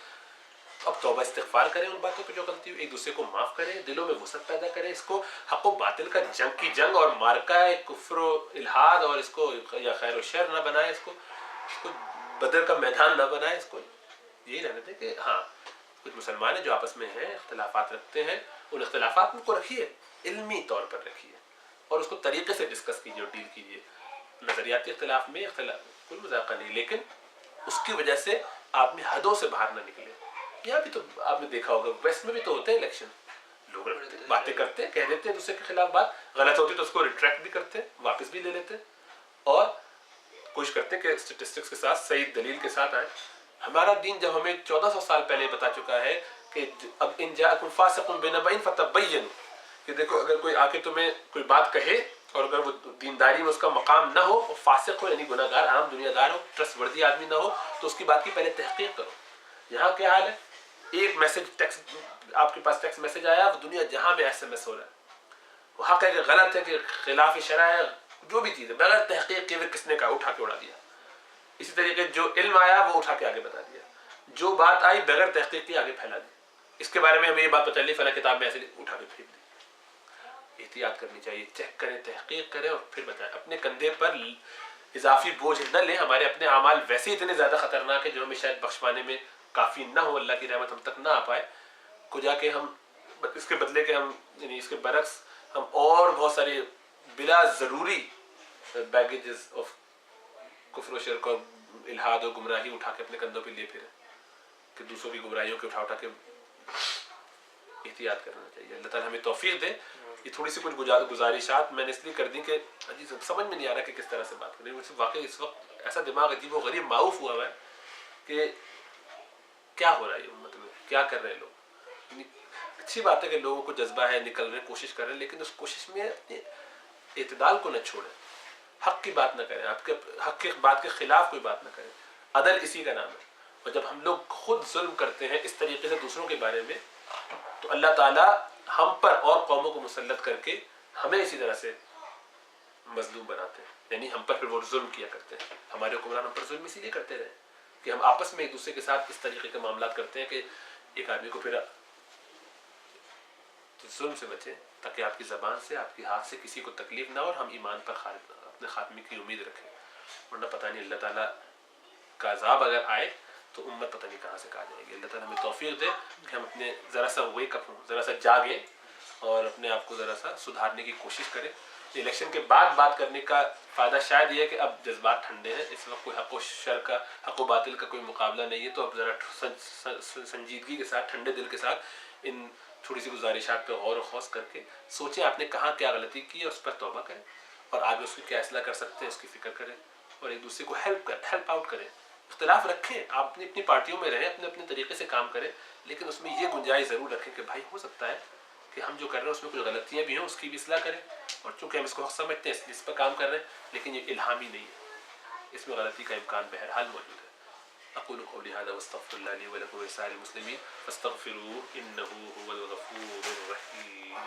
اب توبہ استغفار کریں ان باتوں پہ جو غلطی ہوئی, ایک دوسرے کو معاف کریں, دلوں میں وسعت پیدا کریں. اس کو حق و باطل کا جنگ کی جنگ اور مارکہ کفر و الحاد اور اس کو یا خیر و شر نہ بنائے, اس کو بدر کا میدان نہ بنائے. اس کو یہی رہنے دیں کہ ہاں کچھ مسلمان ہیں جو آپس میں ہیں, اختلافات رکھتے ہیں, ان اختلافات کو رکھیے, علمی طور پر رکھیے اور اس کو طریقے سے ڈسکس کیجیے اور ڈیل کیجیے. نظریاتی اختلاف میں اختلاف کوئی مذاقہ نہیں, لیکن اس کی وجہ سے آدمی حدوں سے باہر نہ نکلے. یہاں بھی تو آپ نے دیکھا ہوگا, ویسٹ میں بھی تو ہوتے ہیں الیکشن, لوگ باتیں کرتے ہیں, کہہ دیتے ہیں دوسرے کے خلاف بات, غلط ہوتی تو اس کو ریٹریکٹ بھی کرتے ہیں, واپس بھی لے لیتے ہیں, اور کوشش کرتے ہیں کہ اسٹیٹسٹکس کے ساتھ صحیح دلیل کے ساتھ آئیں. ہمارا دین جب ہمیں 1400 سال پہلے بتا چکا ہے کہ اب ان جاءکم فاسق بنبأ فتبینوا, کہ دیکھو اگر کوئی آ کے تمہیں کوئی بات کہے اور اگر وہ دینداری میں اس کا مقام نہ ہو, فاسق ہو یعنی گناہ گار, عام دنیا دار ہو, ٹرسٹ وردی آدمی نہ ہو, تو اس کی بات کی پہلے تحقیق کرو. یہاں کیا حال ہے, ایک میسج ٹیکسٹ آپ کے پاس ٹیکسٹ میسج آیا, وہ دنیا جہاں میں SMS ہو رہا ہے, وہ حق ہے کہ غلط ہے کہ خلاف شرع ہے, جو بھی چیز ہے بغیر تحقیق کے کس نے کہا اٹھا کے اڑا دیا. اسی طریقے جو علم آیا وہ اٹھا کے آگے بتا دیا, جو بات آئی بغیر تحقیق کے آگے پھیلا دی. اس کے بارے میں ہمیں یہ بات پتہ چلی فلاں کتاب میں ایسے اٹھا کے پھینک دی. احتیاط کرنی چاہیے, چیک کریں, تحقیق کریں اور پھر بتائیں. اپنے کندھے پر اضافی بوجھ نہ لیں, ہمارے اپنے اعمال ویسے اتنے زیادہ خطرناک ہیں جو ہمیں شاید بخش پانے میں کافی نہ ہو, اللہ کی رحمت ہم تک نہ آ پائے, کو جا کے ہم اس کے بدلے کے ہم یعنی اس کے برعکس ہم اور بہت سارے بلا ضروری بیگیجز آف کفر و شرک اور الحاد و گمراہی اٹھا کے اپنے کندھوں پہ لیے پھریں, کہ دوسروں کی گمراہیوں کے اٹھا کے. احتیاط کرنا چاہیے. اللہ تعالیٰ ہمیں توفیق دے. یہ تھوڑی سی کچھ گزارشات میں نے اس لیے کر دی کہ سمجھ میں نہیں آ رہا کہ کس طرح سے بات کریں. واقعی اس وقت ایسا دماغ عجیب و غریب معاف ہوا ہے کہ کیا ہو رہا ہے یہ امت میں, کیا کر رہے ہیں لوگ. اچھی بات ہے کہ لوگوں کو جذبہ ہے, نکل رہے, کوشش کر رہے ہیں, لیکن اس کوشش میں اپنے اعتدال کو نہ چھوڑیں. حق کی بات نہ کریں, آپ کے حق کی بات کے خلاف کوئی بات نہ کریں. عدل اسی کا نام ہے. اور جب ہم لوگ خود ظلم کرتے ہیں اس طریقے سے دوسروں کے بارے میں, تو اللہ تعالیٰ ہم پر اور قوموں کو مسلط کر کے ہمیں اسی طرح سے مظلوم بناتے ہیں. یعنی ہم پر پھر وہ ظلم کیا کرتے ہیں. ہمارے حکمران ہم پر ظلم اسی لیے کرتے رہے کہ ہم آپس میں ایک دوسرے کے ساتھ اس طریقے کے معاملات کرتے ہیں کہ ایک آدمی کو پھر ظلم سے بچیں, تاکہ آپ کی زبان سے, آپ کے ہاتھ سے کسی کو تکلیف نہ ہو, اور ہم ایمان پر اپنے خاتمے کی امید رکھیں. ورنہ پتہ نہیں اللہ تعالیٰ کا عذاب اگر آئے تو امت پتہ نہیں کہاں سے کہا جائے گی. اللہ تعالیٰ ہمیں توفیق دے کہ ہم اپنے ذرا سا ویک اپ ہوں, ذرا سا جاگیں اور اپنے آپ کو ذرا سا سدھارنے کی کوشش کریں. الیکشن کے بعد بات کرنے کا فائدہ شاید یہ ہے کہ اب جذبات ٹھنڈے ہیں, اس وقت کوئی حق و شر کا, حق و باطل کا کوئی مقابلہ نہیں ہے, تو اب ذرا سنجیدگی کے ساتھ, ٹھنڈے دل کے ساتھ ان تھوڑی سی گزارشات پہ غور و خوض کر کے سوچیں آپ نے کہاں کیا غلطی کی ہے, اس پر توبہ کریں اور آگے اس کو کیا اصلاح کر سکتے ہیں اس کی فکر کریں, اور ایک دوسرے کو ہیلپ آؤٹ کریں. اختلاف رکھیں, آپ اپنی پارٹیوں میں رہیں, اپنے طریقے سے کام کریں, لیکن اس میں یہ گنجائش ضرور رکھیں کہ بھائی ہو سکتا ہے کہ ہم جو کر رہے ہیں اس میں کچھ غلطیاں بھی ہوں, اس کی بھی اصلاح کریں. اور چونکہ ہم اس کو حق سمجھتے ہیں اس لیے اس پر کام کر رہے ہیں, لیکن یہ الہامی نہیں ہے, اس میں غلطی کا امکان بہرحال موجود ہے. اقول قولی هذا واستغفر الله لي ولكم ولسائر المسلمين فاستغفروه انه هو الغفور الرحيم.